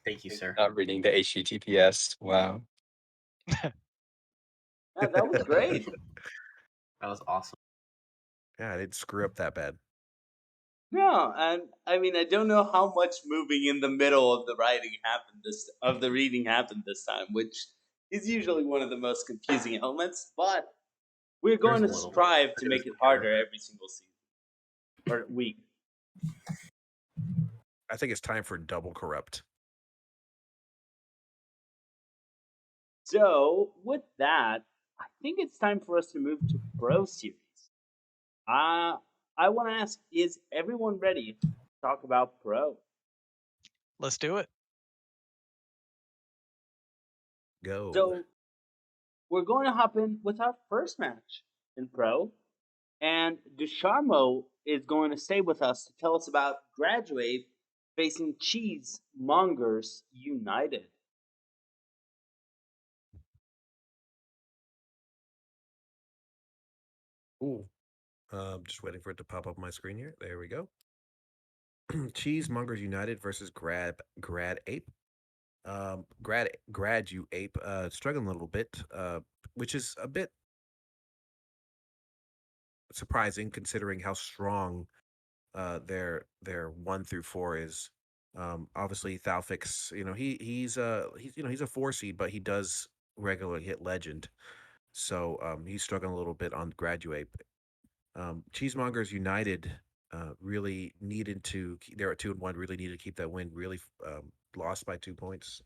Thank you, sir. Not reading the HTTPS. Wow. Yeah, that was great. That was awesome. Yeah, I didn't screw up that bad. No, and I mean, I don't know how much moving in the middle of the reading happened this time, which is usually one of the most confusing elements. But we're going There's to a little. strive to make it harder every single season or week. I think it's time for double corrupt. So, with that, I think it's time for us to move to Pro Series. I want to ask: is everyone ready to talk about Pro? Let's do it. Go. So, we're going to hop in with our first match in Pro, and Ducharmo is going to stay with us to tell us about Graduate facing Cheesemongers United. Ooh. Just waiting for it to pop up on my screen here. There we go. Cheesemongers United versus Grad Ape. Grad you ape, struggling a little bit, which is a bit surprising considering how strong their 1 through 4 is. Obviously Thalfix, he's a 4 seed, but he does regularly hit legend. So he's struggling a little bit on Graduate. Cheesemongers United really needed to. They're at 2-1. Really needed to keep that win. Really lost by 2 points,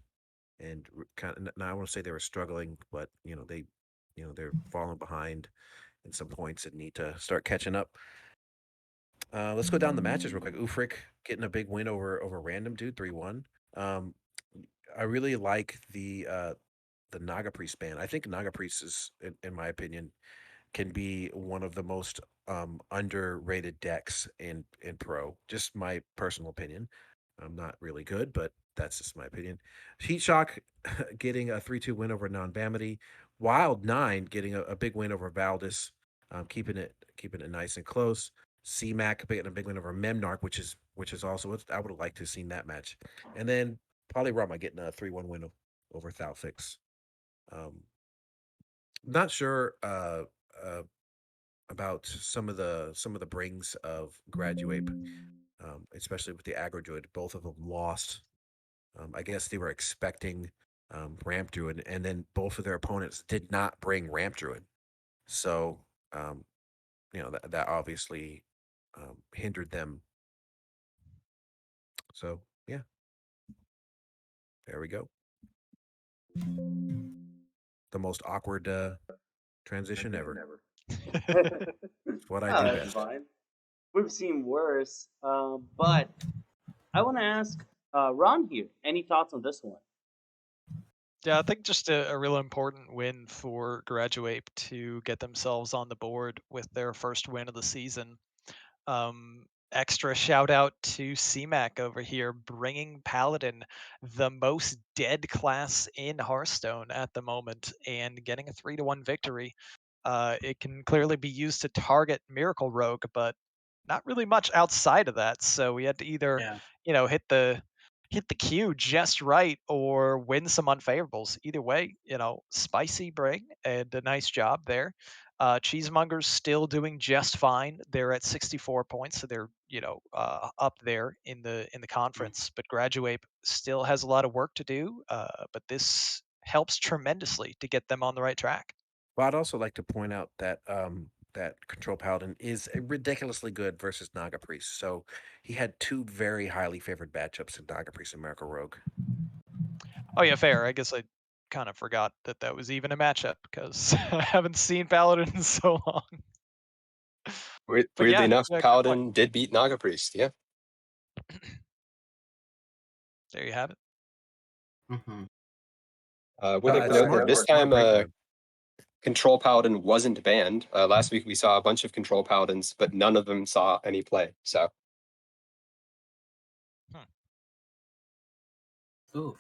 and kind of. Now I want to say they were struggling, but they're falling behind in some points and need to start catching up. Let's go down the matches real quick. Ufric getting a big win over Random Dude 3-1. I really like the Naga Priest ban. I think Naga Priest is, in my opinion, can be one of the most underrated decks in Pro. Just my personal opinion. I'm not really good, but that's just my opinion. Heat Shock getting a 3-2 win over Non-Bamity. Wild 9 getting a big win over Valdis, keeping it nice and close. CMAC getting a big win over Memnarch, which is also I would have liked to have seen that match. And then Polyrama getting a 3-1 win over Thalfix. Not sure about some of the brings of Graduate, especially with the aggro druid. Both of them lost. I guess they were expecting Ramp Druid, and then both of their opponents did not bring Ramp Druid. So that obviously hindered them. So yeah, there we go. The most awkward transition ever. It's what I Oh, do that's best. fine. We've seen worse, but I want to ask Ron here. Any thoughts on this one? Yeah, I think just a real important win for Graduate to get themselves on the board with their first win of the season. Extra shout out to CMAC over here, bringing Paladin, the most dead class in Hearthstone at the moment, and getting a 3-1 victory. It can clearly be used to target Miracle Rogue, but not really much outside of that. So we had to either, hit the queue just right or win some unfavorables. Either way, spicy bring and a nice job there. Cheesemonger's still doing just fine. They're at 64 points, so they're up there in the conference. But Graduate still has a lot of work to do. But this helps tremendously to get them on the right track. Well, I'd also like to point out that that Control Paladin is ridiculously good versus Naga Priest. So he had two very highly favored matchups in Naga Priest and Miracle Rogue. Oh yeah, fair. I guess I kind of forgot that that was even a matchup because I haven't seen Paladin in so long. But Weirdly yeah, enough, yeah, good point. Paladin did beat Naga Priest. Yeah. There you have it. Mm-hmm. Would like to note that this time breakdown. Control Paladin wasn't banned. Last week we saw a bunch of Control Paladins, but none of them saw any play. So Oof.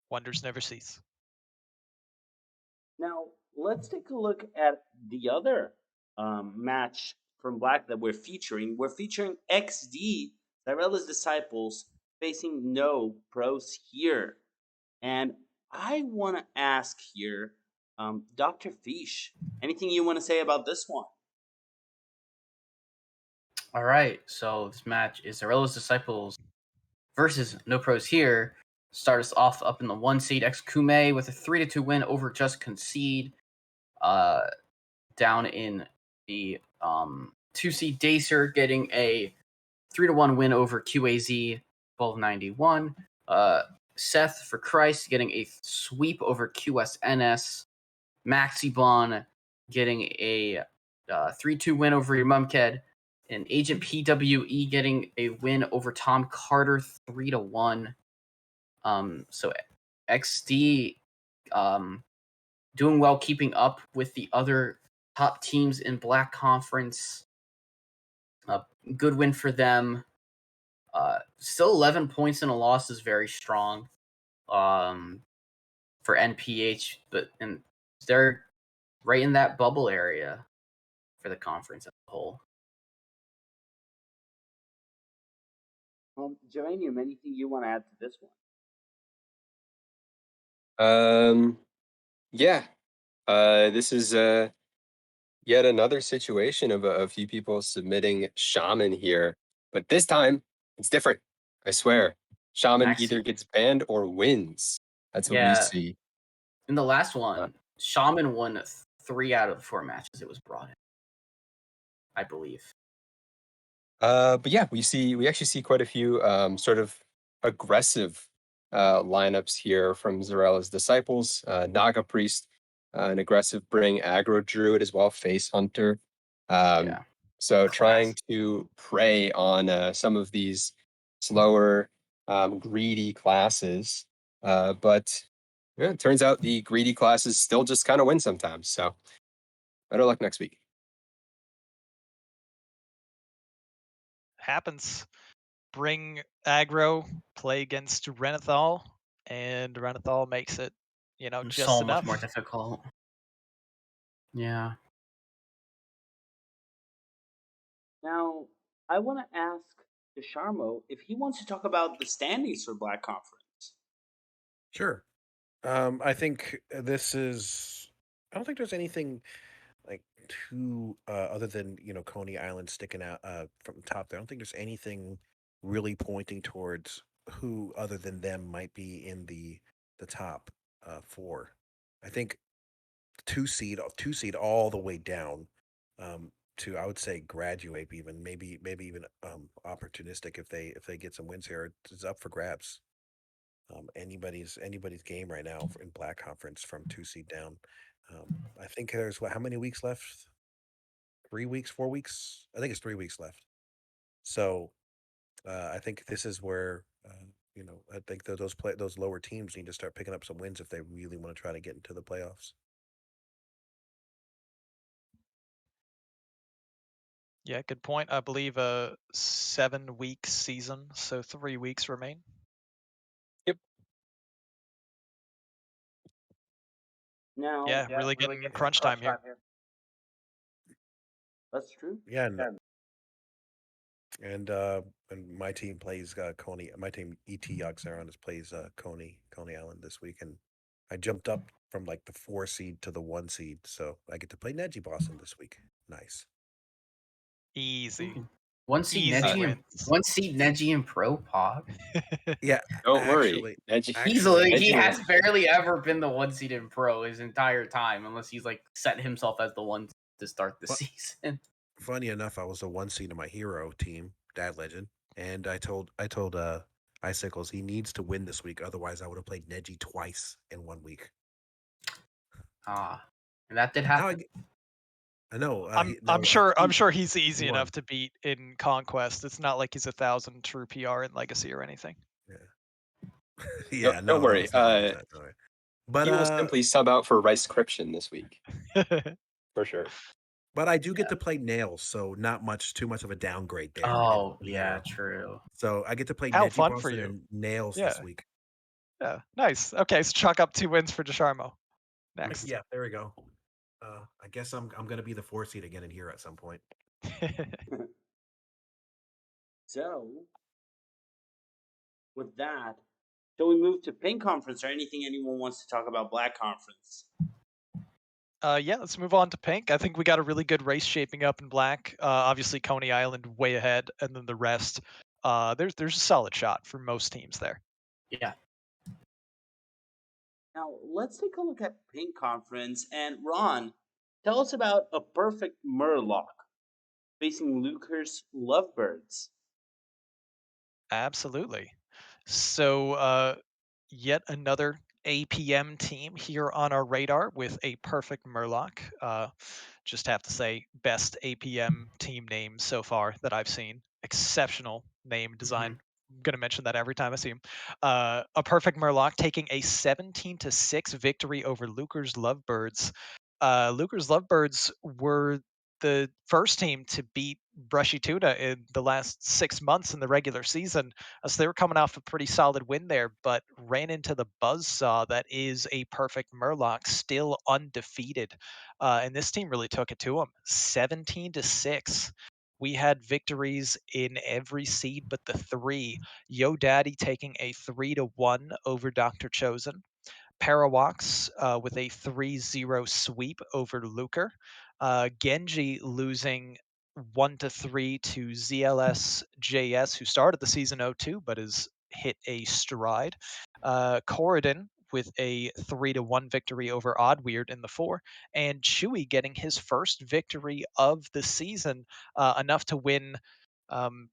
Wonders never cease. Now, let's take a look at the other match from Black that we're featuring. We're featuring XD, Cyrella's Disciples, facing No Pros here. And I want to ask here, Dr. Fish, anything you want to say about this one? All right, so this match is Arella's Disciples versus No Pros here. Start us off up in the 1 seed X Kume with a 3-2 win over Just Concede. Down in the 2 seed Dacer getting a 3-1 win over QAZ 1291. Seth for Christ getting a sweep over QSNS. Maxibon getting a 3-2 win over your Mumked. And Agent PWE getting a win over Tom Carter 3-1. So XD doing well, keeping up with the other top teams in Black Conference. Good win for them. Still 11 points in a loss is very strong for NPH, and they're right in that bubble area for the conference as a whole. Geranium, anything you want to add to this one? yeah, this is yet another situation of a few people submitting Shaman here, but this time it's different. I swear, Shaman Maxi. either gets banned or wins. That's what we see. In the last one, Shaman won 3 out of the 4 matches it was brought in, I believe. But yeah, we actually see quite a few sort of aggressive lineups here from Zarella's Disciples. Naga Priest, an aggressive bring aggro druid as well, Face Hunter. So trying to prey on some of these slower, greedy classes. But yeah, it turns out the greedy classes still just kind of win sometimes. So better luck next week. Happens. Bring aggro, play against Renethal, and Renethal makes it, just so enough. much more difficult. Yeah. Now, I want to ask DeSharmo if he wants to talk about the standings for Black Conference. Sure. I think this is. I don't think there's anything like too other than Coney Island sticking out from the top there. I don't think there's anything really pointing towards who other than them might be in the top 4. I think two seed all the way down to I would say graduate even maybe even opportunistic if they get some wins here. It's up for grabs. Anybody's game right now in Black Conference from 2 seed down. I think there's how many weeks left? 3 weeks, 4 weeks? I think it's 3 weeks left. So I think this is where I think those lower teams need to start picking up some wins if they really want to try to get into the playoffs. Yeah, good point. I believe a 7-week season, so 3 weeks remain. Yep. Now, Yeah, really getting crunch time here. That's true. Yeah, and my team plays Coney. My team ET Oxaron plays Coney Island this week, and I jumped up from like the 4 seed to the 1 seed, so I get to play Neji Boston this week. Nice. Easy. One seed Easy Neji and wins. one seed Neji and Pro Pog. Yeah, Don't worry. actually, He Neji has barely ever been the one seed in Pro his entire time, unless he's like set himself as the one to start the What? season. funny enough, I was the one seed in my hero team, Dad Legend, and I told Icicles he needs to win this week, otherwise I would have played Neji twice in 1 week. And that did Now happen. I know. I'm sure he's easy he won. enough to beat in Conquest. It's not like he's 1,000 true PR in Legacy or anything. Yeah, Don't worry. it's not like that, don't worry. But He will simply sub out for Ricecryption this week for sure. but I do get to play Nails, so not too much of a downgrade there. Oh, in yeah, hero. true. So I get to play How Neji fun for Boston you. and Nails Yeah. this week. Yeah, nice. Okay, so chalk up 2 wins for Desharmo. Next. Yeah, there we go. I guess I'm gonna be the 4 seed again in here at some point. So, with that, shall we move to Pink Conference or anything anyone wants to talk about Black Conference? Yeah, let's move on to Pink. I think we got a really good race shaping up in Black. Obviously, Coney Island way ahead, and then the rest. There's a solid shot for most teams there. Yeah. Now, let's take a look at Pink Conference. And Ron, tell us about a perfect Murloc facing Lucre's Lovebirds. Absolutely. So, yet another APM team here on our radar with a perfect Murloc. Just have to say, best APM team name so far that I've seen. Exceptional name design. I'm gonna mention that every time I see him. A perfect Murloc taking a 17-6 victory over Luker's Lovebirds. Luker's Lovebirds were the first team to beat Brushy Tuna in the last 6 months in the regular season. So they were coming off a pretty solid win there, but ran into the buzzsaw that is a perfect Murloc, still undefeated. And this team really took it to them, 17-6. We had victories in every seed but the 3. Yo Daddy taking a 3-1 over Dr. Chosen. Parawax with a 3-0 sweep over Luker. Genji losing 1-3 to ZLS JS, who started the season 0-2 but has hit a stride. Corridon with a 3-1 victory over Oddweird in the 4, and Chewy getting his first victory of the season, enough to win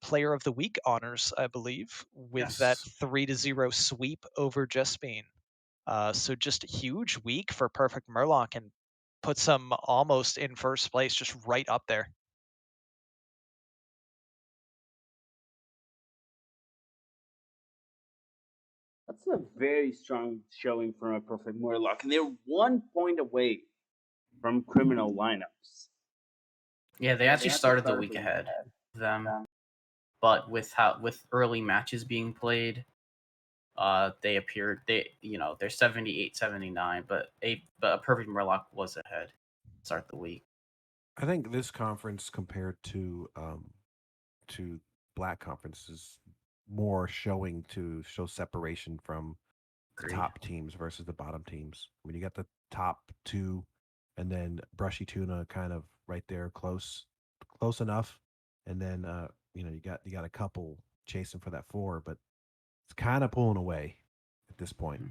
Player of the Week honors, I believe, with that 3-0 sweep over Justbean. So just a huge week for Perfect Murloc and puts him almost in first place, just right up there. That's a very strong showing from a perfect Murloc, and they're 1 point away from criminal lineups. Yeah, they actually started the week ahead of them, but with early matches being played, they're 78-79, but a perfect Murloc was ahead to start the week. I think this conference compared to Black Conference is more showing to show separation from the Agreed. top teams versus the bottom teams. I mean, you got the top 2, and then Brushy Tuna kind of right there, close enough, and then you got a couple chasing for that 4, but it's kind of pulling away at this point.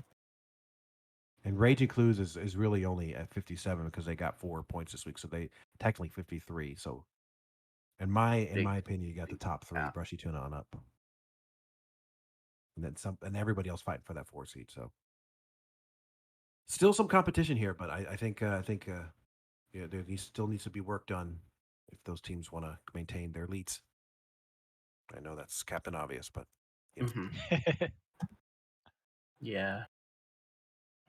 And Raging Clues is really only at 57 because they got 4 points this week, so they technically 53. So, in my opinion, you got the top 3, Brushy Tuna on up, and then some, and everybody else fighting for that 4 seed. So, still some competition here, but I think yeah, there still needs to be work done if those teams want to maintain their leads. I know that's Captain Obvious, but yeah. Yeah.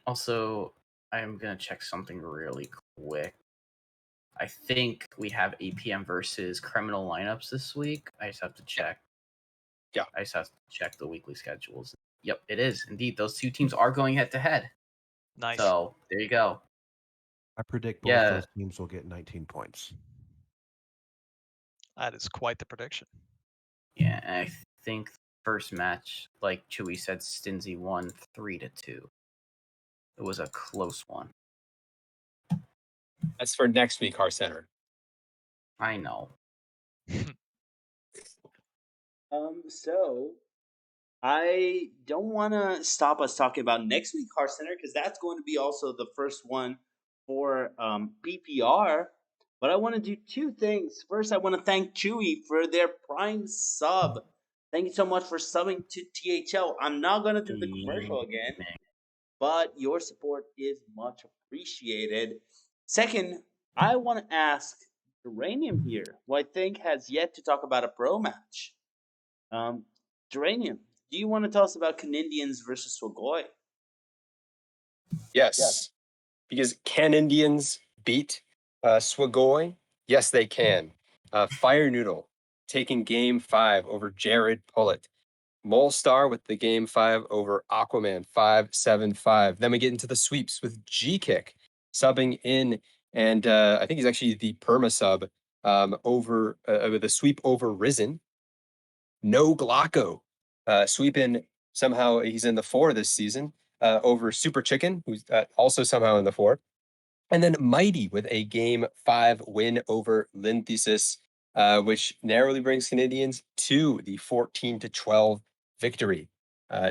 Also, I'm gonna check something really quick. I think we have APM versus criminal lineups this week. I just have to check. Yeah. I just have to check the weekly schedules. Yep, it is. Indeed, those 2 teams are going head to head. Nice. So, there you go. I predict both those teams will get 19 points. That is quite the prediction. Yeah, and I think first match, like Chewy said, Stinzy won 3-2. It was a close one. That's for next week, Hearthcenter. I know. So I don't want to stop us talking about next week Hearthcenter because that's going to be also the first one for PPR. But I want to do two things. First, I want to thank Chewy for their Prime sub. Thank you so much for subbing to THL. I'm not going to do the commercial again, but your support is much appreciated. Second, I want to ask Geranium here, who I think has yet to talk about a pro match. Um, Geranium, do you want to tell us about Canadians versus Swagoy? Yes, because can Indians beat Swagoy? Yes, they can. Fire Noodle taking game 5 over Jared Pullet. Molestar with the game 5 over Aquaman 5-7-5. Then we get into the sweeps with G Kick subbing in, and I think he's actually the perma sub over with a sweep over Risen. No Glocko sweeping, somehow he's in the 4 this season over Super Chicken, who's also somehow in the 4. And then Mighty with a game 5 win over Linthesis, which narrowly brings Canadians to the 14-12 victory.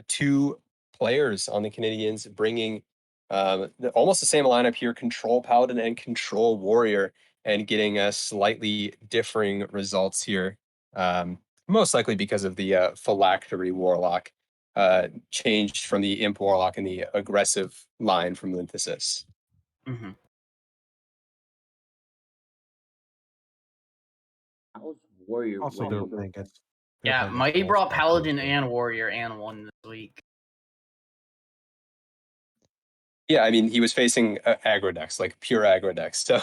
Two players on the Canadians bringing almost the same lineup here, Control Paladin and Control Warrior, and getting slightly differing results here. Most likely because of the Phylactery Warlock changed from the Imp Warlock and the aggressive line from Linthesis. Mm-hmm. How's Warrior Also, winning? they're playing against. Yeah, Mighty brought Paladin and Warrior and won this week. Yeah, I mean, he was facing aggro decks, like pure aggro decks. So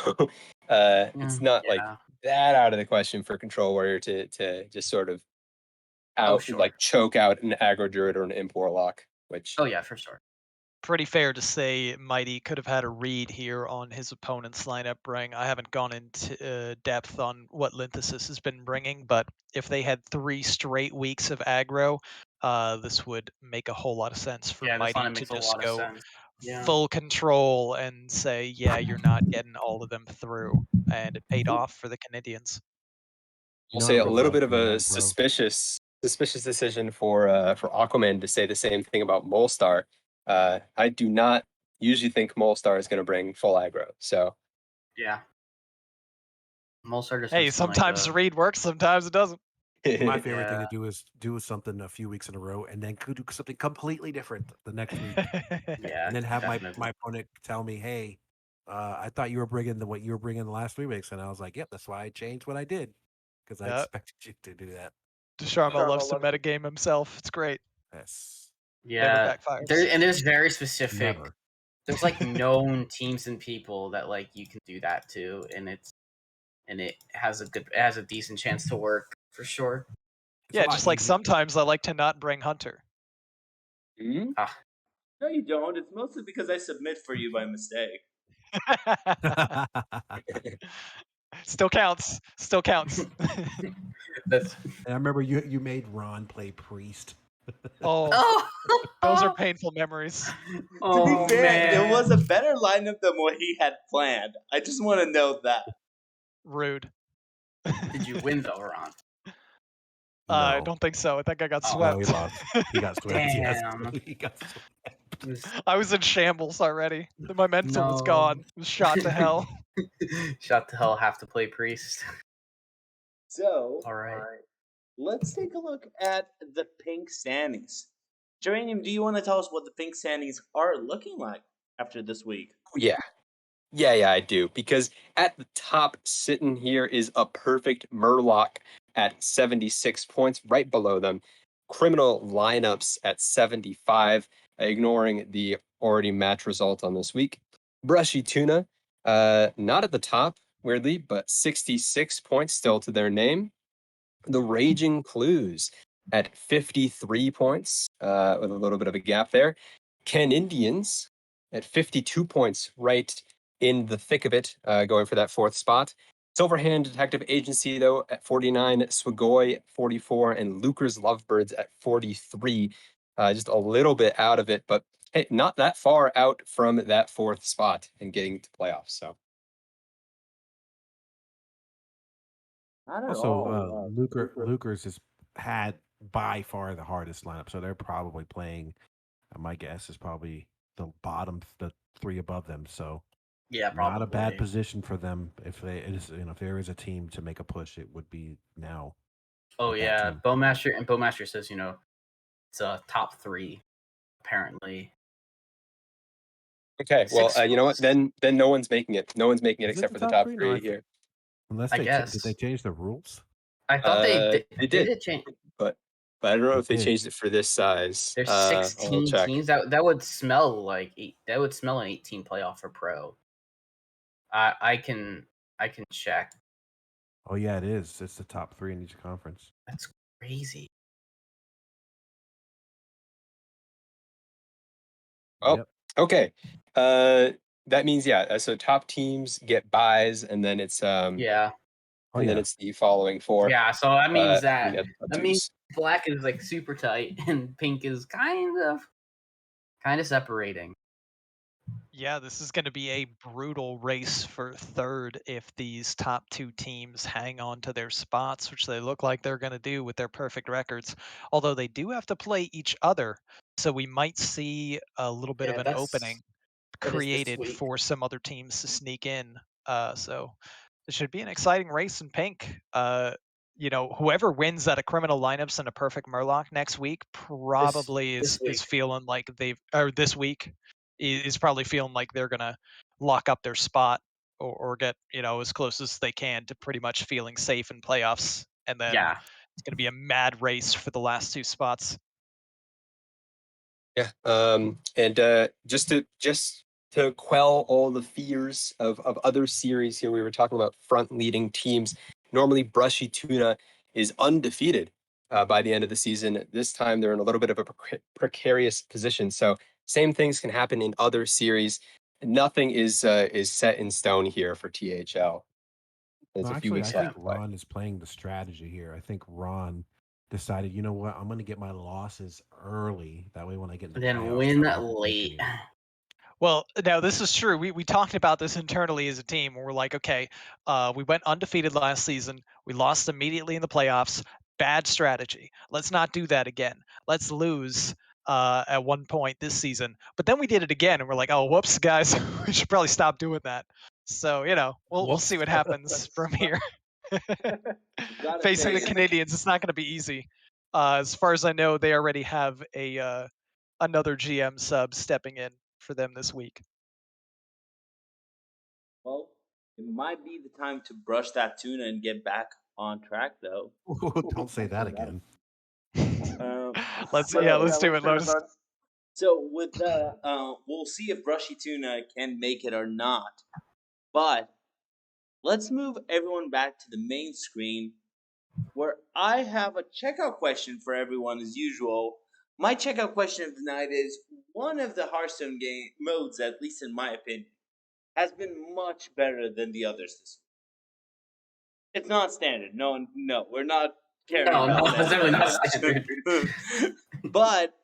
it's not like that out of the question for Control Warrior to just sort of like choke out an aggro druid or an imp warlock, which yeah, for sure. Pretty fair to say Mighty could have had a read here on his opponent's lineup bring. I haven't gone into depth on what Linthesis has been bringing, but if they had 3 straight weeks of aggro, this would make a whole lot of sense for Mighty to just go full control and say, yeah, you're not getting all of them through. And it paid off for the Canadians. I'll say a little bit of a suspicious decision for Aquaman to say the same thing about Molestar. I do not usually think Molestar is going to bring full aggro. So yeah, Molestar just hey, sometimes the read works, sometimes it doesn't. My favorite thing to do is do something a few weeks in a row and then do something completely different the next week. And then have my opponent tell me, "Hey, I thought you were bringing what you were bringing the last 3 weeks," and I was like, "Yep, that's why I changed what I did because I expected you to do that." Desharma loves to metagame himself. It's great. Yes. Never backfires. There's very specific. Never. There's like known teams and people that like you can do that to, and it has a decent chance to work for sure. Yeah, just like sometimes I like to not bring Hunter. Mm-hmm. No, you don't. It's mostly because I submit for you by mistake. Still counts. Still counts. And I remember you made Ron play Priest. Oh, those are painful memories. To be fair, it was a better lineup than what he had planned. I just want to note that. Rude. Did you win though, Ron? I don't think so. I think I got swept. No, he lost. He got swept. Damn. Yes. He got swept. I was in shambles already. The momentum was gone. It was shot to hell. Shot to hell. Have to play Priest. So, all right. Let's take a look at the pink standings. Geranium, do you want to tell us what the pink standings are looking like after this week? Yeah, I do. Because at the top, sitting here is a perfect Murloc at 76 points. Right below them, criminal lineups at 75, ignoring the already match result on this week. Brushy Tuna, not at the top, weirdly, but 66 points still to their name. The Raging Clues at 53 points, with a little bit of a gap there. Ken Indians at 52 points, right in the thick of it, going for that 4th spot. Silverhand Detective Agency, though, at 49, Swagoy 44, and Luker's Lovebirds at 43. Just a little bit out of it, but hey, not that far out from that 4th spot and getting to playoffs. So. Also, Luker's has had by far the hardest lineup. So they're probably playing. My guess is probably the bottom, the three above them. So Yeah, not a bad probably. position for them. If if there is a team to make a push, it would be now. Oh with that yeah, team. Bowmaster says it's a top 3 apparently. Okay, well, you know what? 6 Then no one's making it. No one's making it Is it except the for the top top three? No, three here. unless I they guess. did they change the rules? I thought they They did did, it change. but I don't know They if they did. changed it for this size. There's I'll 16 check. teams. That would smell like that would smell an 18 playoff for pro. I can check. Oh yeah, it is. It's the top three in each conference. That's crazy. Oh, Yep. okay. That means so top teams get buys, and then it's Yeah. Oh and then yeah. it's the following 4. Yeah, so that means You that got the top that means twos. black is like super tight and pink is kind of separating. Yeah, this is going to be a brutal race for third if these top 2 teams hang on to their spots, which they look like they're going to do with their perfect records. Although they do have to play each other, so we might see a little bit of Yeah, an opening that is this created week. for some other teams to sneak in. So it should be an exciting race in pink. Whoever wins out of criminal lineups and a perfect Murloc next week probably This week. is feeling like this week is probably feeling like they're gonna lock up their spot or get as close as they can to pretty much feeling safe in playoffs. And then Yeah. it's gonna be a mad race for the last 2 spots. Yeah. And just to quell all the fears of other series here, we were talking about front leading teams. Normally, Brushy Tuna is undefeated by the end of the season. This time, they're in a little bit of a precarious position. So, same things can happen in other series. Nothing is set in stone here for THL. There's No, a few actually, weeks I left think to play. Ron is playing the strategy here. I think Ron decided, you know what, I'm going to get my losses early. That way, when I get in the Then playoffs, win I don't have to think late. anymore. Well, now this is true. We talked about this internally as a team. We're like, okay, we went undefeated last season. We lost immediately in the playoffs. Bad strategy. Let's not do that again. Let's lose at one point this season. But then we did it again, and we're like, oh, whoops, guys, we should probably stop doing that. So we'll see what happens from here. Gotta Facing the say, Canadians, it's not going to be easy. As far as I know, they already have a another GM sub stepping in for them this week. well, it might be the time to brush that tuna and get back on track, though. Don't say that again. Um, let's so, let's do it, Lotus. so with the, we'll see if Brushy Tuna can make it or not. But let's move everyone back to the main screen, where I have a checkout question for everyone as usual. My checkout question of the night is: one of the Hearthstone game modes, at least in my opinion, has been much better than the others this week. It's not standard. No, we're not caring No, about it's definitely not standard. But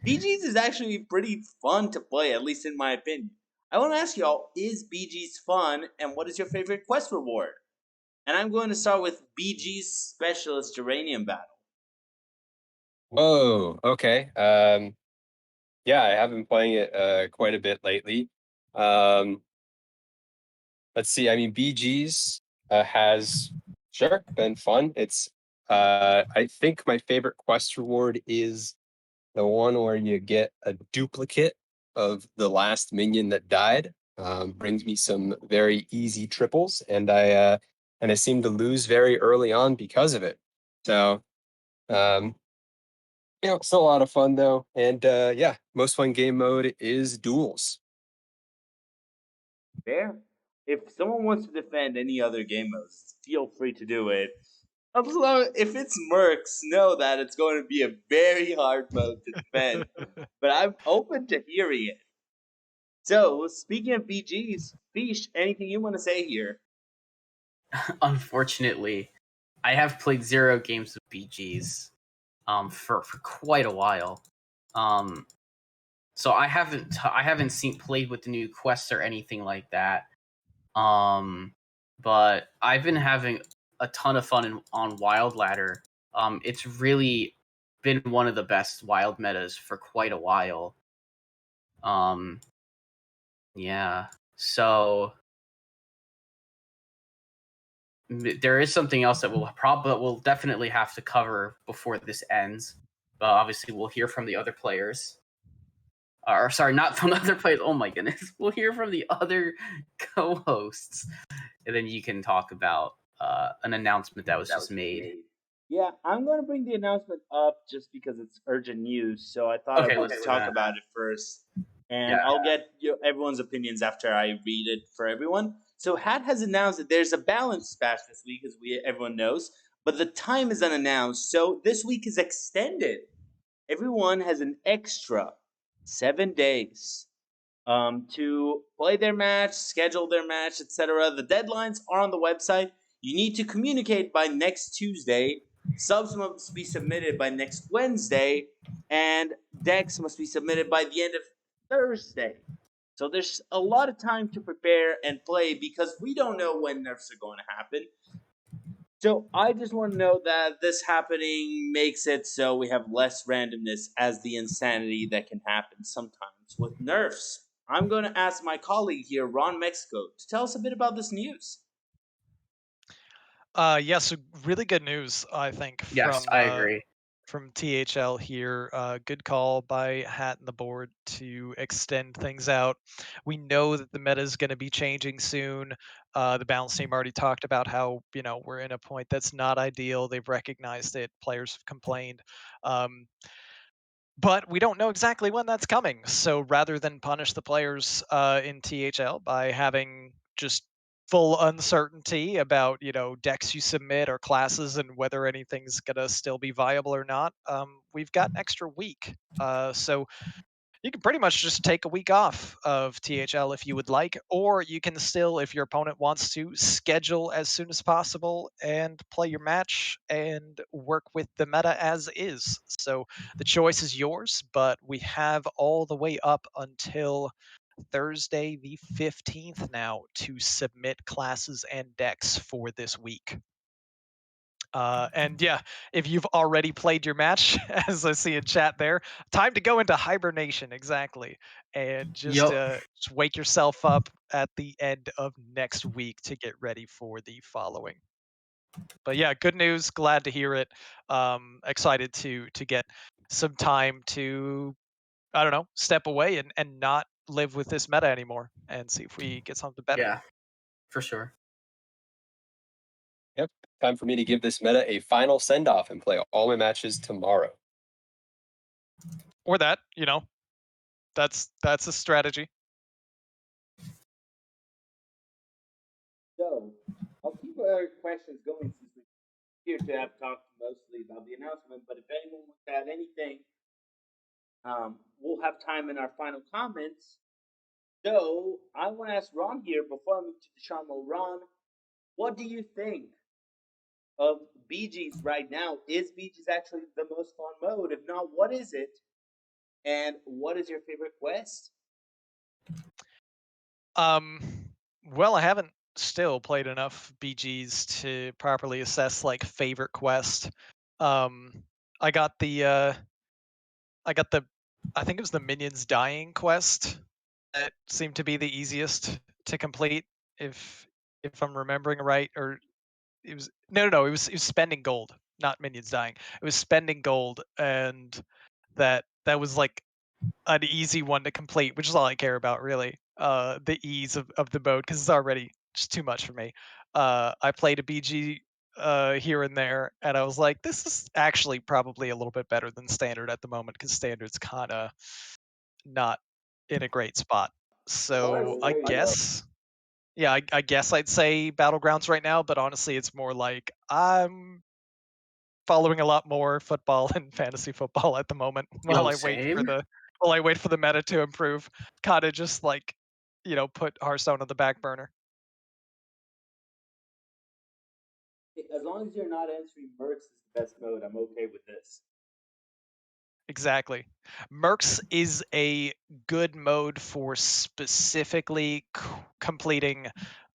BG's is actually pretty fun to play, at least in my opinion. I want to ask y'all: is BG's fun, and what is your favorite quest reward? And I'm going to start with BG's Specialist Geranium Battle. Whoa. Okay. Yeah, I have been playing it quite a bit lately. Let's see. I mean, BG's has sure been fun. It's I think my favorite quest reward is the one where you get a duplicate of the last minion that died. Brings me some very easy triples, and I seem to lose very early on because of it. So it's still a lot of fun though. And yeah, most fun game mode is duels. Fair. If someone wants to defend any other game modes, feel free to do it. If it's Mercs, know that it's going to be a very hard mode to defend. But I'm open to hearing it. So, speaking of BGs, Fish, anything you want to say here? Unfortunately, I have played 0 games with BGs for quite a while. So I haven't seen played with the new quests or anything like that. But I've been having a ton of fun on Wild Ladder. It's really been one of the best wild metas for quite a while. Yeah. So there is something else that we'll definitely have to cover before this ends. But obviously, we'll hear from the other players. Or sorry, not from the other players. Oh my goodness, we'll hear from the other co-hosts, and then you can talk about an announcement that was just made. Yeah, I'm going to bring the announcement up just because it's urgent news. So I thought Okay, I would let's do talk that. about it first. And Yeah. I'll get everyone's opinions after I read it for everyone. So Hat has announced that there's a balance patch this week, as everyone knows, but the time is unannounced. So this week is extended. Everyone has an extra 7 days to play their match, schedule their match, etc. The deadlines are on the website. You need to communicate by next Tuesday. Subs must be submitted by next Wednesday, and decks must be submitted by the end of Thursday. So there's a lot of time to prepare and play because we don't know when nerfs are going to happen. So I just want to know that this happening makes it so we have less randomness as the insanity that can happen sometimes with nerfs. I'm going to ask my colleague here, Ron Mexico, to tell us a bit about this news. Yeah, so really good news, I think, Yes, I agree. from THL here. Good call by Hat and the board to extend things out. We know that the meta is going to be changing soon. The balance team already talked about how we're in a point that's not ideal. They've recognized it. Players have complained. But we don't know exactly when that's coming. So rather than punish the players in THL by having just full uncertainty about decks you submit or classes and whether anything's gonna still be viable or not, we've got an extra week. So you can pretty much just take a week off of THL if you would like, or you can still, if your opponent wants to, schedule as soon as possible and play your match and work with the meta as is. So the choice is yours, but we have all the way up until Thursday the 15th now to submit classes and decks for this week. And yeah, if you've already played your match, as I see in chat there, time to go into hibernation, exactly, and just wake yourself up at the end of next week to get ready for the following. But yeah, good news. Glad to hear it. Excited to get some time to, I don't know, step away and not live with this meta anymore and see if we get something better. Yeah, for sure. Yep. Time for me to give this meta a final send off and play all my matches tomorrow. Or that, that's a strategy. So I'll keep our questions going since we appear to have talked mostly about the announcement. But if anyone wants to add anything, we'll have time in our final comments. So I want to ask Ron here before I move to the Sharmo. Ron, what do you think of BG's right now? Is BG's actually the most fun mode? If not, what is it? And what is your favorite quest? Well, I haven't still played enough BGs to properly assess like favorite quest. I got the I think it was the minions dying quest that seemed to be the easiest to complete if I'm remembering right, or it was no, it was spending gold, not minions dying. It was spending gold, and that was like an easy one to complete, which is all I care about really. The ease of the mode because it's already just too much for me. I played a BG here and there, and I was like, this is actually probably a little bit better than standard at the moment because standard's kind of not in a great spot. So I guess, yeah, I guess I'd say battlegrounds right now, but honestly, it's more like I'm following a lot more football and fantasy football at the moment Same. while I wait for the meta to improve. Kind of just like, put Hearthstone on the back burner. As long as you're not answering Mercs is the best mode, I'm okay with this. Exactly. Mercs is a good mode for specifically completing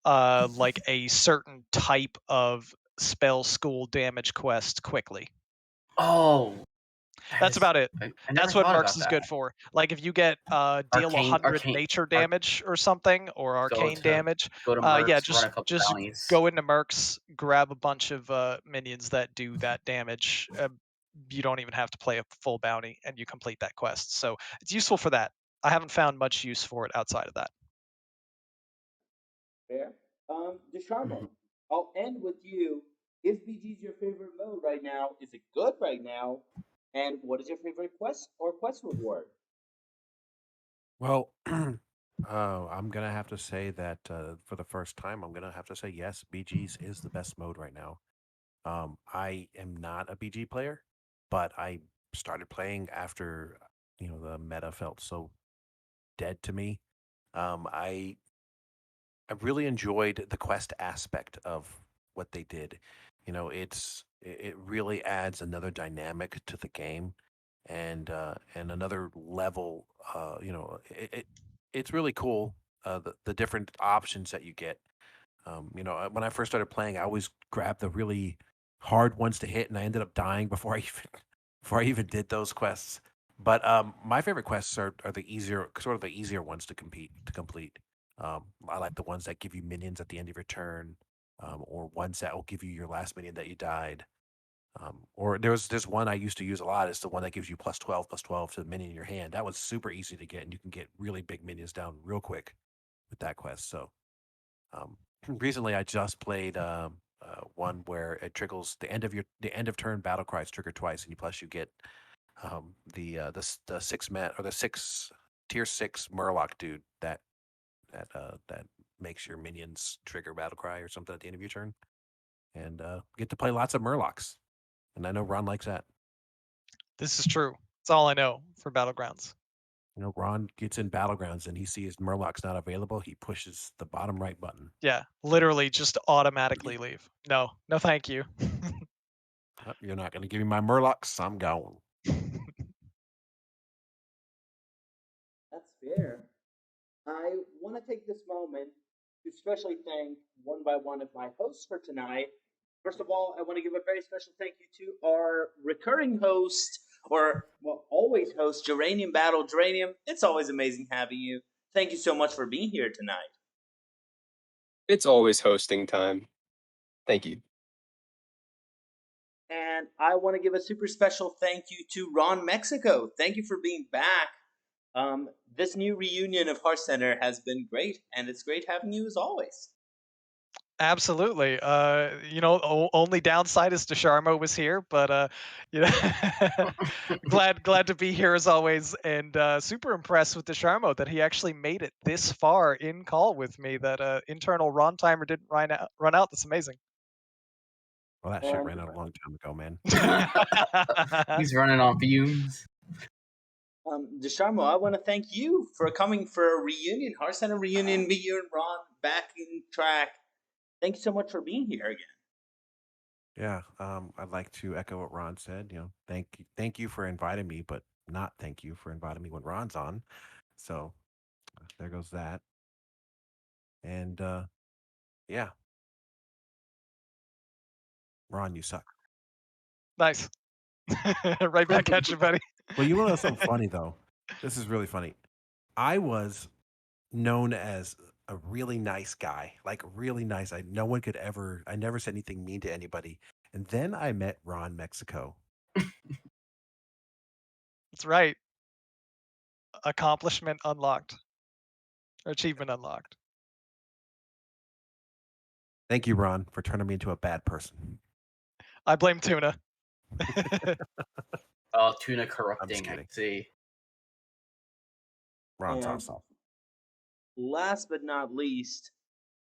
like a certain type of spell school damage quest quickly. Oh, That's about it. I never That's what thought Mercs about is that. good for. Like if you get deal 100 Arcane, nature arc, damage or something, or go arcane to damage, go to yeah, Mercs, run a couple just bounties. go into Mercs, grab a bunch of minions that do that damage. You don't even have to play a full bounty, and you complete that quest. So it's useful for that. I haven't found much use for it outside of that. Fair. Desharmo, Mhm. I'll end with you. Is BG's your favorite mode right now? Is it good right now? And what is your favorite quest or quest reward? Well, I'm gonna have to say that for the first time, I'm gonna have to say yes. BG's is the best mode right now. I am not a BG player, but I started playing after the meta felt so dead to me. I really enjoyed the quest aspect of what they did. It really adds another dynamic to the game, and another level. It's really cool. The different options that you get. When I first started playing, I always grabbed the really hard ones to hit, and I ended up dying before I even before I even did those quests. But my favorite quests are the easier ones to complete. I like the ones that give you minions at the end of your turn, or ones that will give you your last minion that you died. Or there's one I used to use a lot. It's the one that gives you +12/+12 to the minion in your hand. That was super easy to get, and you can get really big minions down real quick with that quest. So um, recently, I just played one where it triggers the end of turn battle cries trigger twice, and you get the 6 man or the 6 tier 6 Murloc dude that makes your minions trigger battle cry or something at the end of your turn, and get to play lots of Murlocs. And I know Ron likes that. This is true. It's all I know for Battlegrounds. Ron gets in Battlegrounds and he sees Murloc's not available. He pushes the bottom right button. Yeah, literally just automatically leave. No, no, thank you. You're not going to give me my Murlocs. I'm going. That's fair. I want to take this moment to especially thank one by one of my hosts for tonight. First of all, I want to give a very special thank you to our recurring host, or, well, always host, Geranium Battle. Geranium, it's always amazing having you. Thank you so much for being here tonight. It's always hosting time. Thank you. And I want to give a super special thank you to Ron Mexico. Thank you for being back. This new reunion of Hearthcenter has been great, and it's great having you as always. Absolutely. Only downside is Desharmo was here, but you know, glad to be here as always, and super impressed with Desharmo that he actually made it this far in call with me. That internal Ron timer didn't run out. That's amazing. Well, that shit ran out a long time ago, man. He's running on fumes. Desharmo, I want to thank you for coming for a reunion, Hearthcenter reunion, me, you, and Ron back in track. Thank you so much for being here again. Yeah, I'd like to echo what Ron said. Thank you for inviting me, but not thank you for inviting me when Ron's on. So there goes that. And yeah, Ron, you suck. Nice. Right back at you, buddy. Well, you want to know something funny though? This is really funny. I was known as a really nice guy, like really nice. No one could ever. I never said anything mean to anybody. And then I met Ron Mexico. That's right. Accomplishment unlocked. Or achievement unlocked. Thank you, Ron, for turning me into a bad person. I blame Tuna. Oh, Tuna I'm just corrupting, I kidding. see. Ron's And awesome. last but not least,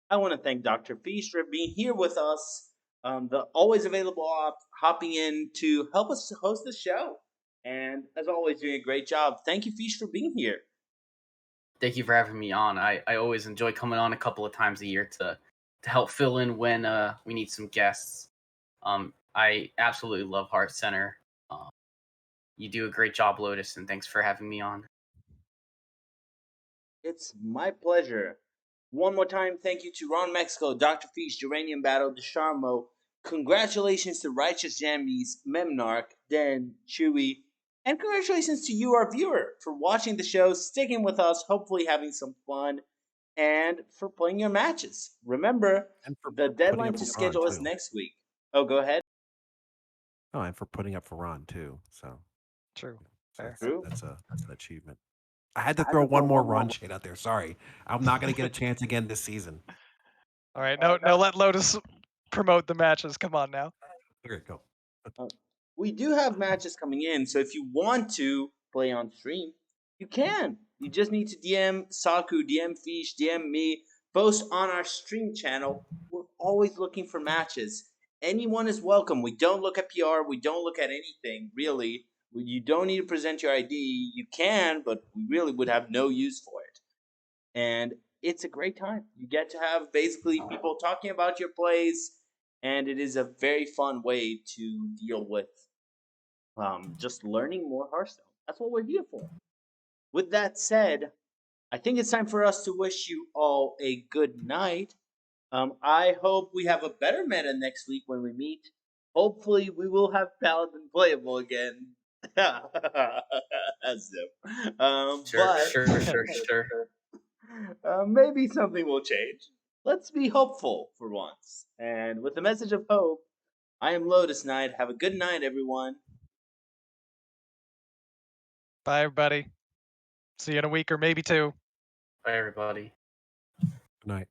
I want to thank Dr. Feast for being here with us. The always available hopping in to help us host the show. And as always, doing a great job. Thank you, Feast, for being here. Thank you for having me on. I always enjoy coming on a couple of times a year to help fill in when we need some guests. I absolutely love Hearthcenter. You do a great job, Lotus, and thanks for having me on. It's my pleasure. One more time, thank you to Ron Mexico, Dr. Feast, Geranium Battle, Desharmo. Congratulations to Righteous Jammies, Memnarch, Den, Chewy, And congratulations to you, our viewer, for watching the show, sticking with us, hopefully having some fun, and for playing your matches. Remember, And for the putting deadline up to for Ron, schedule is too. next week. Oh, go ahead. Oh, and for putting up for Ron too. So True. Fair. True. that's an achievement. I had to throw one more Ron shade out there. Sorry, I'm not going to get a chance again this season. All right. No, let Lotus promote the matches. Come on now. Okay, go. We do have matches coming in, so if you want to play on stream, you can. You just need to DM Saku, DM Fish, DM me, post on our stream channel. We're always looking for matches. Anyone is welcome. We don't look at PR, we don't look at anything, really. You don't need to present your ID. You can, but we really would have no use for it. And it's a great time. You get to have basically people talking about your plays, and it is a very fun way to deal with just learning more Hearthstone. That's what we're here for. With that said, I think it's time for us to wish you all a good night. I hope we have a better meta next week when we meet. Hopefully, we will have Paladin playable again. That's it. Sure. Maybe something will change. Let's be hopeful for once. And with the message of hope, I am Lotus Knight. Have a good night, everyone. Bye, everybody. See you in a week or maybe two. Bye, everybody. Good night.